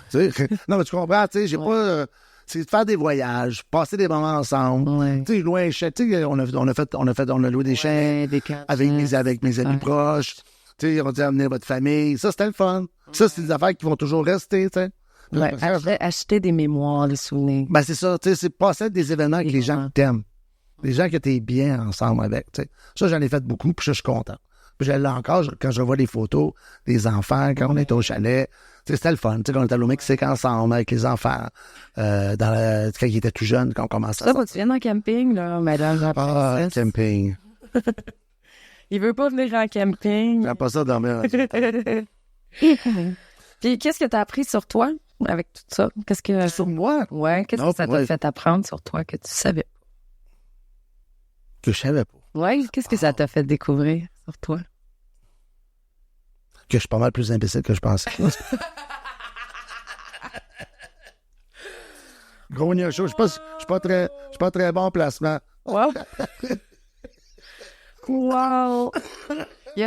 Non, mais tu comprends, j'ai pas... c'est de faire des voyages, passer des moments ensemble. Ouais. Tu sais, louer un chien. Tu sais, on a loué des chiens avec mes amis proches. Tu sais, on dit amener votre famille. Ça, c'était le fun. Ça, c'est des affaires qui vont toujours rester, tu sais. Ouais, acheter des mémoires, des souvenirs. Ben, c'est ça, tu sais, c'est passer des événements avec les gens que t'aimes. Les gens que t'es bien ensemble avec, tu sais. Ça, j'en ai fait beaucoup, puis je suis content. Puis je l'ai encore, quand je vois les photos des enfants, quand on est au chalet, tu sais, c'était le fun, tu sais, quand on était au Mexique ensemble avec les enfants, quand ils étaient tout jeunes, quand on commençait ça. Tu viens en camping, là, madame. Camping. Il veut pas venir en camping. J'aime pas ça dormir. Puis, qu'est-ce que tu as appris sur toi avec tout ça? Sur moi? Ouais, qu'est-ce que ça t'a fait apprendre sur toi que tu savais pas? Que je savais pas. Ouais, qu'est-ce que ça t'a fait découvrir sur toi? Que je suis pas mal plus imbécile que je pensais. Gros gnocho, je suis pas très bon en placement. Wow! Wow! Y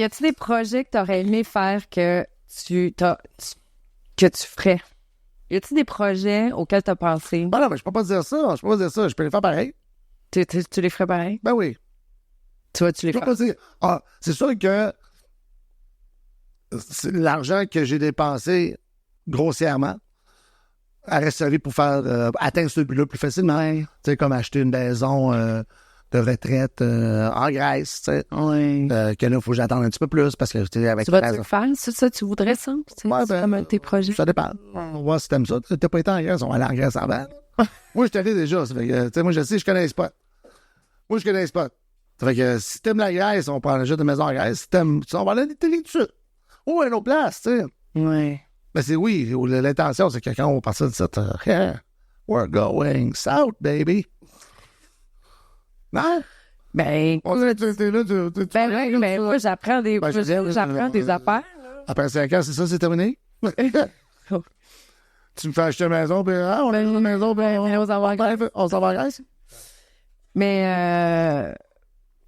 a-t-il des projets que tu aurais aimé faire que tu ferais? Y a-t-il des projets auxquels tu as pensé? Ben non, mais je peux pas dire ça. Je peux les faire pareil. Tu les ferais pareil? Ben oui. Tu les ferais? Pas dire. C'est sûr que l'argent que j'ai dépensé grossièrement aurait servi pour faire atteindre ce but-là plus facilement. Ouais. Tu sais, comme acheter une maison de retraite en Grèce, tu sais. Oui. Que là, il faut que j'attende un petit peu plus parce que, tu sais, avec... Tu vas-tu le faire? Ça, tu voudrais ça? Ouais, c'est comme un de tes projets? Ça dépend. On va voir si t'aimes ça. T'as pas été en Grèce, on va aller en Grèce avant. Moi, je suis allé déjà. Ça fait que, tu sais, moi, je sais, je connais les spots. Ça fait que si t'aimes la Grèce, on prend juste une maison en Grèce. Si t'aimes, on va aller en Italie tout de suite. Ou à une autre place, tu sais. Oui. Mais c'est oui, l'intention, c'est que quand on va partir de ça, we're going south, baby. Non? Ben, On dirait que t'es là, ben, moi, j'apprends des affaires. Après 5 ans, c'est ça, c'est terminé? Tu me fais acheter une maison, puis on a une maison, puis on s'en va en Grèce. Mais,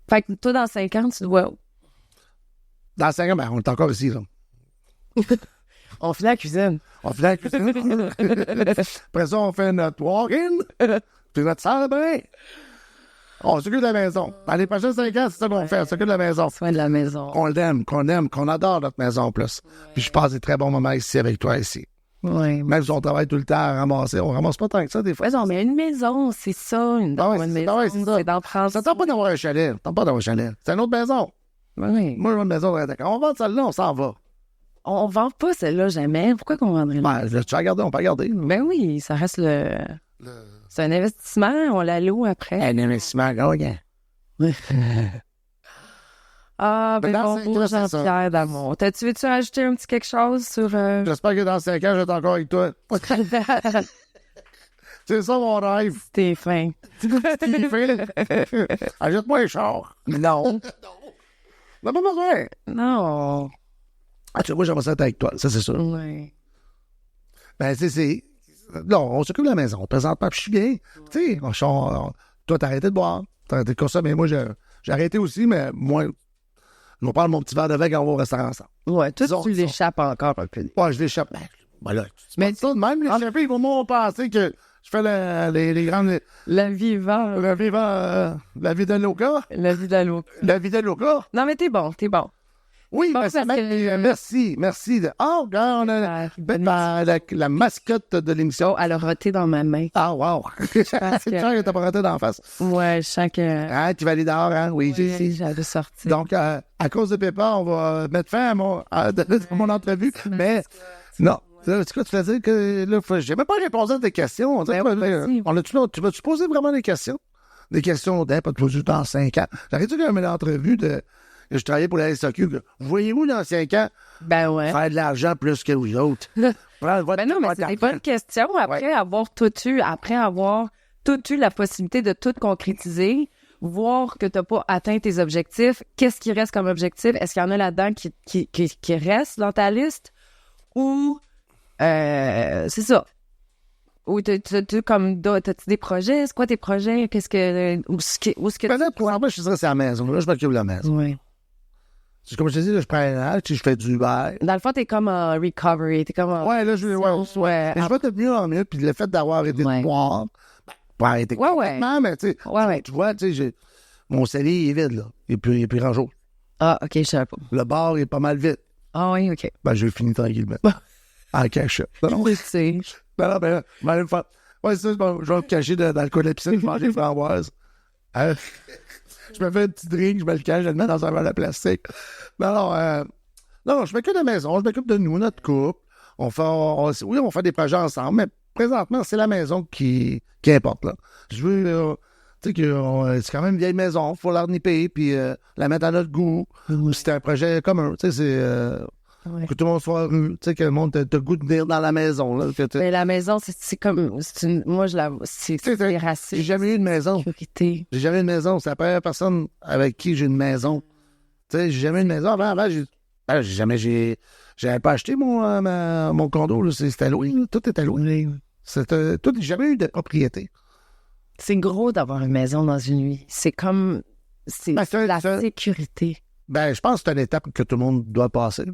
fait que toi, dans 5 ans, tu dois... Dans 5 ans, ben, on est encore ici, là. On fait la cuisine. On fait la cuisine. Après ça, on fait notre walk-in, puis notre salle de bain. On s'occupe de la maison. Dans les prochains 5 ans, c'est ça qu'on fait. On s'occupe de la maison. Soin de la maison. Qu'on l'aime, qu'on adore notre maison en plus. Puis je passe des très bons moments ici avec toi ici. Oui. Même si on travaille tout le temps à ramasser, on ramasse pas tant que ça des fois. Ouais, non, mais une maison, c'est ça. Une maison, c'est d'en prendre. Ça tente pas d'avoir un chalet. C'est une autre maison. Oui. Moi, j'ai une maison de d'accord. On vend celle-là, on s'en va. On vend pas celle-là jamais. Pourquoi qu'on vendrait là? Ben, tu vas regarder, on peut regarder. Ben oui, ça reste C'est un investissement, on la loue après. Un investissement, gagnant. Ah, ben dans bon, 5 ans, c'est ça. Jean-Pierre d'amour. Veux-tu ajouter un petit quelque chose sur... J'espère que dans 5 ans, je vais être encore avec toi. C'est ça mon rêve. T'es fin. Ajoute-moi un char. Non. Non, pas besoin. Non. Ah, tu vois, j'aimerais ça être avec toi, ça c'est sûr. Oui. Ben, c'est... Non, on s'occupe de la maison. Présentement, puis je suis bien. Tu sais, toi, t'as arrêté de boire. T'as arrêté de consommer. Moi, j'ai arrêté aussi, mais moi, je me prends mon petit verre de vin quand on va au restaurant ensemble. Ouais, toi, tu l'échappes encore un peu. Ouais, je l'échappe. Ben là, mais ça de même, l'échapper, ils vont penser que je fais les grandes... La vie va. La vie de Loca. La vie d'Alo. La vie de Loca. Non, mais t'es bon. Oui, Bon, mais ça parce que- merci. Regarde, on a la mascotte de l'émission. Oh, elle a roté dans ma main. Ah, wow. C'est clair que t'as pas raté d'en face. Ouais, je sens que... Hein, tu vas aller dehors, hein? Oui, Oui, j'avais sorti. Donc, à cause de Péppa, on va mettre fin à mon entrevue. Mais, non. C'est quoi, tu vas dire que là, j'ai même pas répondu à tes questions. Tu vas-tu poser vraiment des questions? Des questions pas de dans 5 ans. J'arrête comme une entrevue que je travaillais pour la SAQ. Voyez-vous dans 5 ans Ben ouais. faire de l'argent plus que vous autres? Ben non, mais c'est des bonnes questions. Après avoir tout eu la possibilité de tout concrétiser, voir que tu n'as pas atteint tes objectifs, qu'est-ce qui reste comme objectif? Est-ce qu'il y en a là-dedans qui reste dans ta liste? Ou c'est ça. Ou t'as-tu des projets? C'est quoi tes projets? Qu'est-ce que... Où est-ce que Ben là, pour moi, je dirais c'est à la maison. Là, je m'occupe de la maison. Oui. Comme je te dis, là, je prends un âge, je fais du Uber. Dans le fond, t'es comme en recovery. T'es comme en... Ouais, là, je vais. Ouais. Mais je vais de mieux en mieux, puis le fait d'avoir arrêté de boire, pas arrêter complètement, mais tu sais, tu vois, tu sais, mon cellier il est vide, là. Il n'y a plus grand-chose. Ah, OK, je savais pas. Le bar est pas mal vide. Ah oui, OK. Ben, j'ai fini tranquillement. En cache. Non, Tu sais. ben, je vais aller me faire. Ouais, c'est ça, bon, je vais me cacher dans le coin de la piscine, je vais manger des framboises. Je me fais un petit drink, je me le cache, je le mets dans un verre de plastique. Non, je m'occupe de la maison, je m'occupe de nous, notre couple. On fait des projets ensemble, mais présentement, c'est la maison qui importe, là. Je veux, tu sais, que c'est quand même une vieille maison, il faut la reniper, puis la mettre à notre goût. C'est un projet commun, tu sais, c'est... Que tout le monde soit heureux, tu sais, que le monde te goût de venir dans la maison, là. Mais la maison, c'est comme... moi, je la... C'est raciste. J'ai jamais eu de maison. Sécurité. J'ai jamais eu de maison. C'est la première personne avec qui j'ai une maison. Tu sais, j'ai jamais eu de maison. Avant, j'avais pas acheté mon condo, là. C'était loué, là. Tout était loué. J'ai jamais eu de propriété. C'est gros d'avoir une maison dans une vie. C'est comme... C'est la sécurité. Ben, je pense que c'est une étape que tout le monde doit passer, là.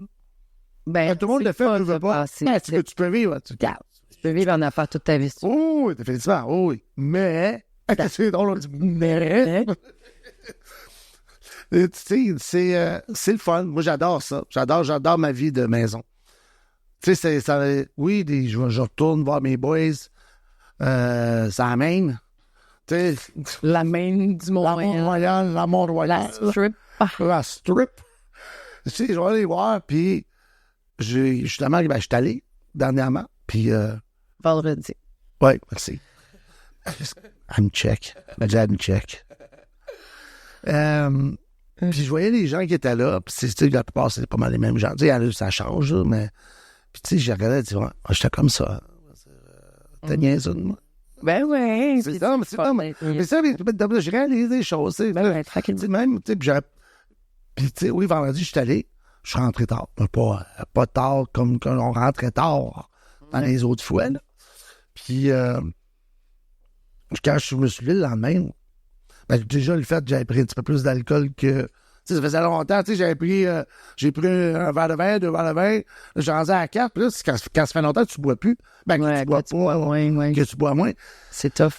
Ben, tout le monde le fait, tu veux pas. Tu peux vivre. Tu peux vivre en affaires toute ta vie. Oui, définitivement, oui. Mais, c'est drôle, on dit mais. Tu sais, c'est le fun. Moi, j'adore ça. J'adore ma vie de maison. Tu sais, je retourne voir mes boys. C'est la même. Tu sais. La main du Mont-Royal. La Mont-Royal. La strip. Tu sais, je vais aller voir, puis justement, je suis allé dernièrement, puis... Vendredi. Oui, merci. I'm check. I'm check. Puis je voyais les gens qui étaient là, puis la plupart, c'est pas mal les mêmes gens. Tu sais, ça change, là, mais... Puis tu sais, j'ai regardé, tu vois, j'étais comme ça. T'es niaiseux de moi. Ben oui. C'est ça, mais c'est pas... Mais ça, je réalise des choses, tu sais. Ben ouais, tranquille. Même, tu sais, puis tu sais, oui, vendredi, je suis rentré tard. Pas tard comme quand on rentrait tard dans les autres fois, là. Puis, quand je me suis levé le lendemain, ben, déjà, le fait que j'avais pris un petit peu plus d'alcool que... Tu sais, ça faisait longtemps, tu sais, j'ai pris un verre de vin, 2 verres de vin, là, j'ai rendu à 4, puis là, quand ça fait longtemps que tu bois plus, ben, que tu bois pas, que tu bois moins. C'est tough.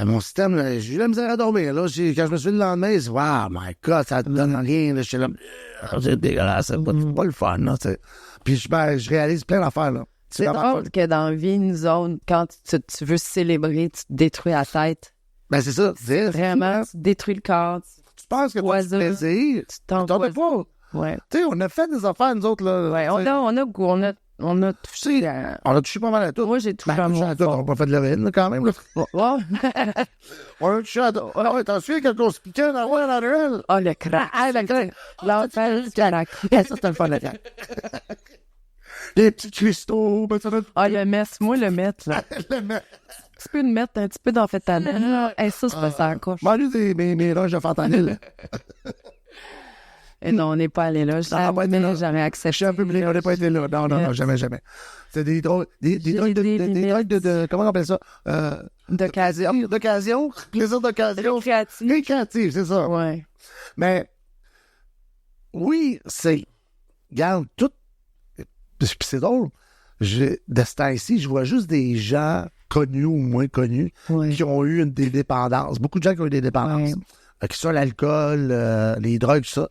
Mon système, là, j'ai eu la misère à dormir, là. Quand je me suis levé le lendemain, j'ai dit, wow, my God, ça te donne rien, là. J'étais là, c'est dégueulasse, c'est pas le fun, là, tu sais. Puis je réalise plein d'affaires, là. C'est drôle que dans la vie, nous autres, quand tu veux célébrer, tu te détruis la tête. Ben, c'est ça. C'est vraiment, tu détruis le corps. Tu penses que tu as du plaisir. Tu t'en pas. Ouais. Tu sais, on a fait des affaires, nous autres, là. Ouais, on a touché. On a touché pas mal à tout. Moi, j'ai touché à moi. On n'a pas fait de l'héroïne, quand même, là. On a touché à tout. Ouais, t'en souviens quand on se piquait dans la ruelle? Oh, le crack. Le crack. L'enfer du crack. Ça, c'était le fun, le crack. Les petits cristaux. Ben, ça doit... Ah, le mess. Moi, le mettre, là. Le mess. Un petit peu de mettre, un petit peu d'amphétamine. Et ça, c'est pas ça en couche. Moi, lui, mes roches de fentanyl. Et non, on n'est pas allé là. J'aurais accepté. Je suis un peu blé, on n'est pas été là. Non, jamais. C'est des drogues de comment on appelle ça? D'occasion. D'occasion. Plaisir d'occasion. Récréatif, c'est ça. Ouais. Mais, oui, regarde, tout. Puis c'est drôle. De ce temps-ci, je vois juste des gens connus ou moins connus qui ont eu des dépendances. Beaucoup de gens qui ont eu des dépendances. Qui sont l'alcool, les drogues, tout ça.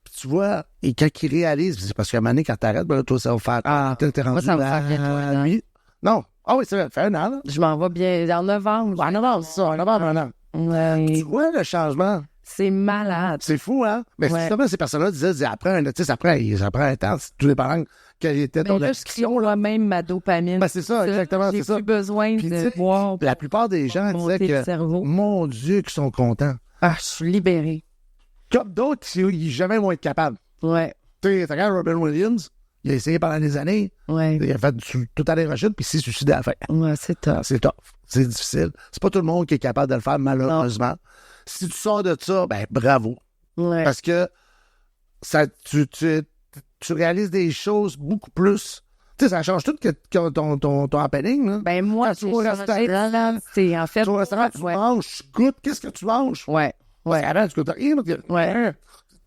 Puis tu vois, et quand ils réalisent, c'est parce qu'à un moment donné, quand t'arrêtes, ben là, toi, ça va faire... t'es rendu ça va faire à nuit. Non. Ah oui, ça fait un an, là. Je m'en vais bien en novembre. En novembre, c'est ça. En novembre, un an. Ouais. Tu vois le changement? C'est malade. C'est fou, hein? Mais justement, ces personnes-là disaient, après, tu sais, ça prend un temps, tout dépendant quelle était ton addiction. Là, même ma dopamine. Ben, c'est ça, exactement, c'est ça. J'ai plus besoin de boire. La plupart des gens disaient que, mon Dieu, qu'ils sont contents. Ah, je suis libérée. Comme d'autres, ils jamais vont être capables. Ouais. Tu sais, regarde Robin Williams, il a essayé pendant des années. Ouais. Il a fait tout à l'héroïne, puis il s'est suicidé à la fin. Ouais, c'est tough. C'est tough. C'est difficile. C'est pas tout le monde qui est capable de le faire, malheureusement. Non. Si tu sors de ça, ben bravo. Ouais. Parce que tu réalises des choses beaucoup plus. Tu sais, ça change tout que ton happening, là. Ben moi, tu vas au restaurant. C'est en fait. Tu vas au restaurant, tu manges, tu goûtes, qu'est-ce que tu manges? Ouais. Avant, tu goûtes rien. Ouais.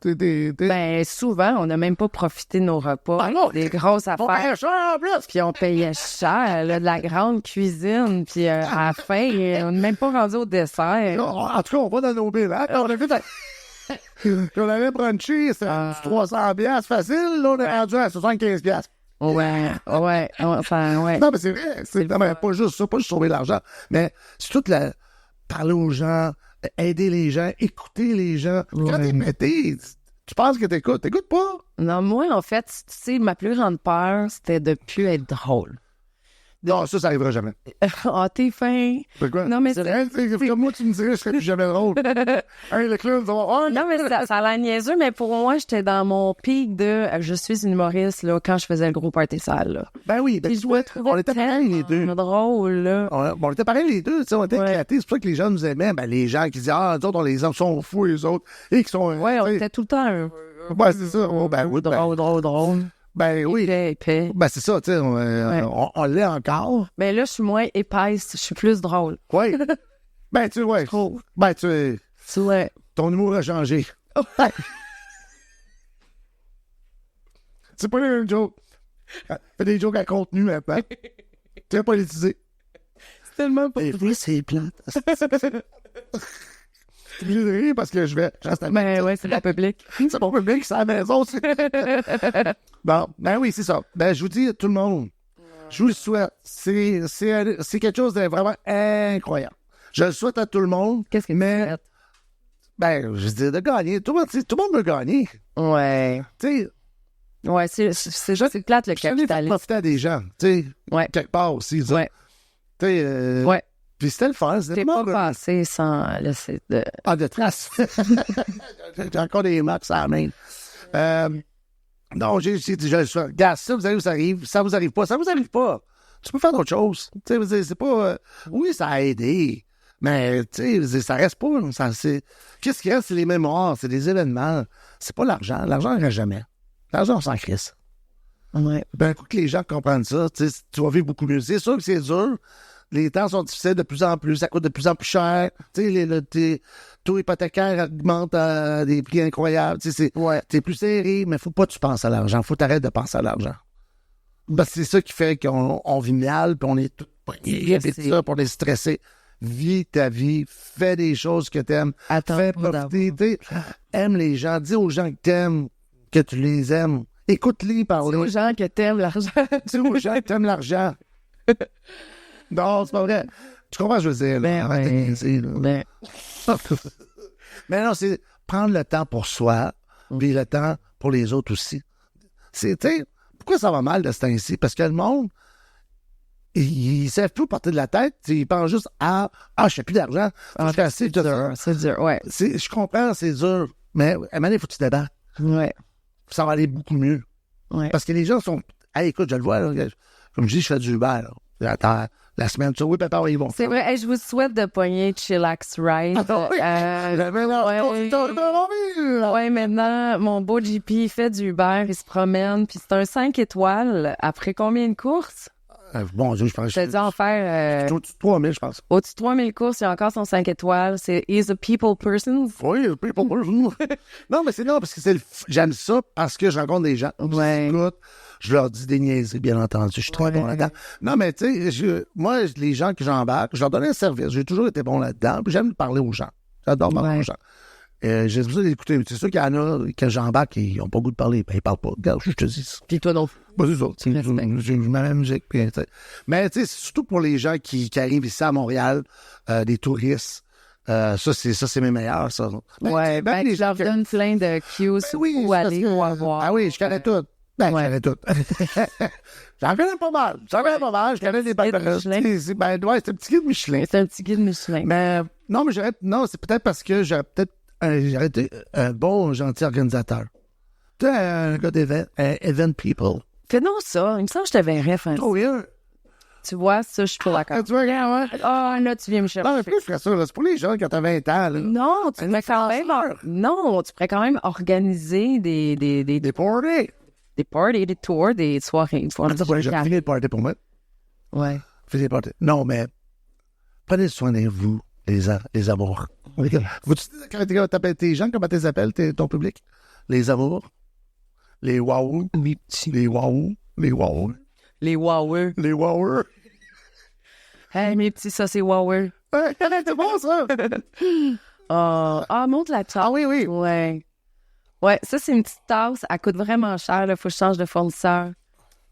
Ben, souvent, on n'a même pas profité de nos repas. Ah non, des grosses affaires. On payait cher en plus. Puis on payait cher, là, de la grande cuisine. Puis à la fin, on n'est même pas rendu au dessert. Non, en tout cas, on va dans nos billes. Hein? On a fait... on avait brunché, c'est 300$ facile. Là, on est rendu à 75$. Ouais. Enfin, ouais. Non, mais c'est vrai. C'est pas juste ça, pas juste sauver l'argent. Mais c'est tout parler aux gens, aider les gens, écouter les gens. Quand t'es pété, tu penses que t'écoutes. T'écoutes pas? Non, moi, en fait, tu sais, ma plus grande peur, c'était de plus être drôle. Non, ça arrivera jamais. Ah, t'es fin. Pourquoi? Non, mais comme moi, tu me dirais, je serais plus jamais drôle. Hey, le clown, ça va. Non, mais ça a l'air niaiseux, mais pour moi, j'étais dans mon pic de je suis une humoriste, là, quand je faisais le gros party sale, là. Ben oui, ben je dois trouver on était pareils, les deux. Drôle, là. On était pareils, les deux, tu sais, on était éclatés. C'est pour ça que les gens nous aimaient. Ben, les gens qui disaient, nous autres, on les aime, sont fous, les autres. Et qui sont. Ouais, on était tout le temps. Ouais, c'est ça. Oh, ben oui. Drôle. Ben oui. Épais. Ben c'est ça, tu sais, on l'est encore. Ben là, je suis moins épaisse, je suis plus drôle. Oui. Ben tu vois. Ben tu sais. Ton humour a changé. C'est pas les mêmes jokes. Fais des jokes à contenu maintenant. Tu vas politiser. C'est tellement pas. Et puis c'est plate. Je suis obligé de rire parce que je vais. Ben ouais, c'est le public. C'est mon public, c'est à la maison. Bon, ben oui, c'est ça. Ben je vous dis à tout le monde, je vous le souhaite. C'est quelque chose de vraiment incroyable. Je le souhaite à tout le monde. Qu'est-ce que tu souhaites? Ben, je dis de gagner. Tout le monde veut gagner. Ouais. Tu sais. Ouais, c'est plate le capitalisme. Profiter à des gens, tu sais. Ouais. Quelque part aussi. Ouais. Tu sais. Ouais. Puis c'était le fun. T'es pas passé sans laisser de... Ah, de traces. J'ai encore des marques à la main. Non, je le souhaite. Regarde, ça vous arrive, ça arrive. Ça vous arrive pas. Ça vous arrive pas. Tu peux faire d'autres choses. Tu sais, c'est pas... oui, ça a aidé, mais tu sais, ça reste pas. Qu'est-ce qui reste? C'est les mémoires, c'est des événements. C'est pas l'argent. L'argent ne reste jamais. L'argent, on s'en crisse. Ouais. Ben, écoute, les gens comprennent ça. Tu vas vivre beaucoup mieux. C'est sûr que c'est dur. Les temps sont difficiles de plus en plus. Ça coûte de plus en plus cher. Tu sais, tes taux hypothécaires augmentent à des prix incroyables. Tu sais, t'es plus serré, mais faut pas que tu penses à l'argent. Faut t'arrêter de penser à l'argent. Parce que c'est ça qui fait qu'on vit mal, puis on est tout pognés, puis ça, puis on est stressé. Vis ta vie, fais des choses que t'aimes. Fais profiter. Aime les gens. Dis aux gens que t'aimes, que tu les aimes. Écoute-les parler. Dis aux gens que t'aimes l'argent. Dis aux gens que t'aimes l'argent. Non, c'est pas vrai. Tu comprends ce que je veux dire? Mais non, c'est prendre le temps pour soi, puis le temps pour les autres aussi. Pourquoi ça va mal de ce temps-ci? Parce que le monde, ils ne savent plus porter de la tête. Ils pensent juste je ne fais plus d'argent. C'est dur, ouais. Je comprends, c'est dur. Mais à un moment donné, il faut que tu te débattes. Ouais. Ça va aller beaucoup mieux. Ouais. Parce que les gens sont... Hey, écoute, je le vois, là, comme je dis, je fais du Uber. La semaine, oui, papa, ils vont. C'est vrai, hey, je vous souhaite de pogner Chillax Ride. Ouais, maintenant, mon beau JP, il fait du Uber, il se promène, puis c'est un 5 étoiles. Après combien de courses? Bon Dieu, je pense que j'ai dû en faire... au-dessus de 3000, je pense. Au-dessus de 3000 courses, il y a encore son 5 étoiles. C'est He's a people person. Oui, a people person. Non, mais c'est non, parce que j'aime ça parce que je rencontre des gens. Ouais. Écoute, je leur dis des niaiseries, bien entendu. Je suis très bon là-dedans. Non, mais tu sais, moi, les gens que j'embarque, je leur donne un service. J'ai toujours été bon là-dedans. Puis j'aime parler aux gens. J'adore parler aux gens. J'ai besoin d'écouter. C'est sûr qu'il y en a que j'embarque et ils n'ont pas le goût de parler. Ben, ils parlent pas. Regarde, je te dis. Puis toi non plus. Ben, c'est ça. Je mets la musique. Puis, mais tu sais, c'est surtout pour les gens qui arrivent ici à Montréal, des touristes. Ça, c'est mes meilleurs, ça. Je leur donne plein de cues où aller, où avoir. Ah oui, je connais tout. Je connais tout. J'en connais pas mal. Je connais des bacs. C'est un petit guide Michelin. C'est un petit guide Michelin. Mais non, mais c'est peut-être parce que j'aurais été un bon, gentil organisateur. Tu es un gars event people. Fais-nous ça. Il me semble que je te verrais faire ça. Oh, yeah. Tu vois, ça, je suis pas d'accord. Tu vois, regarde, ouais. Là, tu viens me chercher. Non, mais je ferais ça, là. C'est pour les gens quand t'as 20 ans, là. Non, tu pourrais quand même organiser des parties. Des parties, des tours, des soirées. J'ai fini le party pour moi. Ouais. Fini le party. Non, mais prenez soin de vous, les amours. Quand t'appelles tes gens, comment tu les appelles, ton public? Les amours. Les waouh. Les waouh. Les waouh. Les wowers. Les wowers. Hey, mes petits, ça, c'est wowers. Ouais, c'est bon, ça. Montre la tasse. Ah oui. Ouais. Ouais, ça, c'est une petite tasse. Elle coûte vraiment cher. Il faut que je change de fournisseur.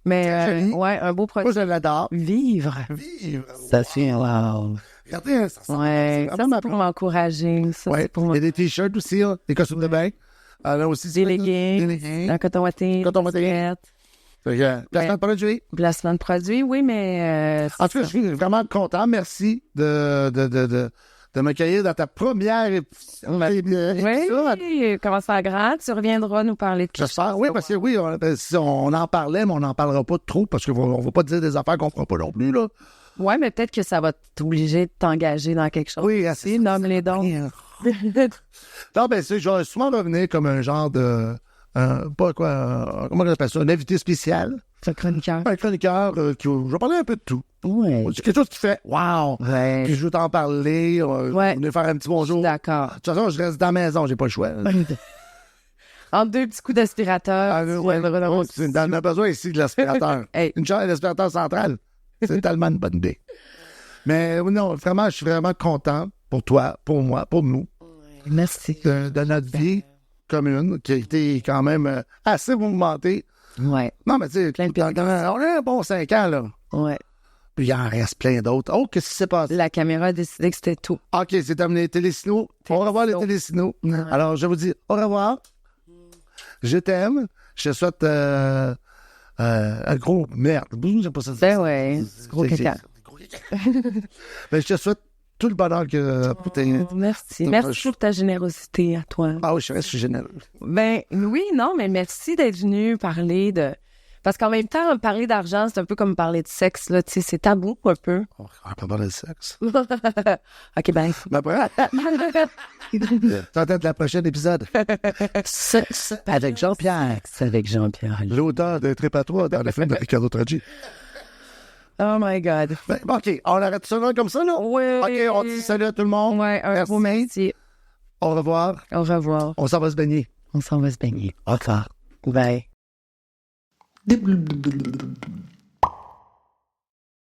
Mais, un beau produit. Moi, je l'adore. Vivre. Ça fait, wow. Regardez, ça ouais, ça, c'est pour m'encourager. Ça, ouais, il y a des t-shirts aussi, hein, des costumes de bain. Là aussi, des leggings, un coton watté. Placement de produit. Placement de produit, oui, mais... en tout cas, je suis vraiment content. Merci de m'accueillir dans ta première épisode. Oui, commence à grand. Tu reviendras nous parler de j'espère, oui, parce que oui, on en parlait, mais on n'en parlera pas trop parce qu'on ne va pas dire des affaires qu'on ne fera pas non plus, là. Oui, mais peut-être que ça va t'obliger de t'engager dans quelque chose. Oui, assez. Nomme-les donc. Non, ben, je vais souvent revenir comme un genre de... comment on appelle ça? Un invité spécial. Un chroniqueur. Un chroniqueur je vais parler un peu de tout. Oui. C'est quelque chose qui fait wow! Ouais. Puis je veux t'en parler. Venir faire un petit bonjour. D'accord. De toute façon, je reste dans la maison, j'ai pas le choix. Entre deux petits coups d'aspirateur. On a besoin ici de l'aspirateur. Hey. Une chambre d'aspirateur central. C'est tellement une bonne idée. Mais non, vraiment, je suis vraiment content pour toi, pour moi, pour nous. Merci. De notre vie commune, qui a été quand même assez mouvementée. Ouais. Non, mais tu sais, on a un bon 5 ans, là. Ouais. Puis il en reste plein d'autres. Oh, qu'est-ce qui s'est passé? La caméra a décidé que c'était tout. OK, c'est terminé. Télésinos. Au revoir, les Télésinos. Ouais. Alors, je vous dis au revoir. Je t'aime. Je te souhaite un gros merde. Je sais pas ça. Ben ouais, gros caca. Ben, je te souhaite tout le bonheur que pour tes... Merci. Merci pour ta générosité à toi. Ah oui, je suis généreux. Ben oui, non, mais merci d'être venu parler de Parce qu'en même temps, parler d'argent, c'est un peu comme parler de sexe, là. Tu sais, c'est tabou, un peu. On va pas parler de sexe. OK, ben. Ben, voilà. T'entends de la prochaine épisode. Avec Jean-Pierre. C'est avec Jean-Pierre. L'auteur de Trip à trois dans le film de Ricardo Traggi. Oh my God. Ben, OK, on arrête ça là, comme ça, là? Oui. OK, on dit salut à tout le monde. Ouais, un gros merci. Au revoir. Au revoir. On s'en va se baigner. On s'en va se baigner. Au revoir. Bye.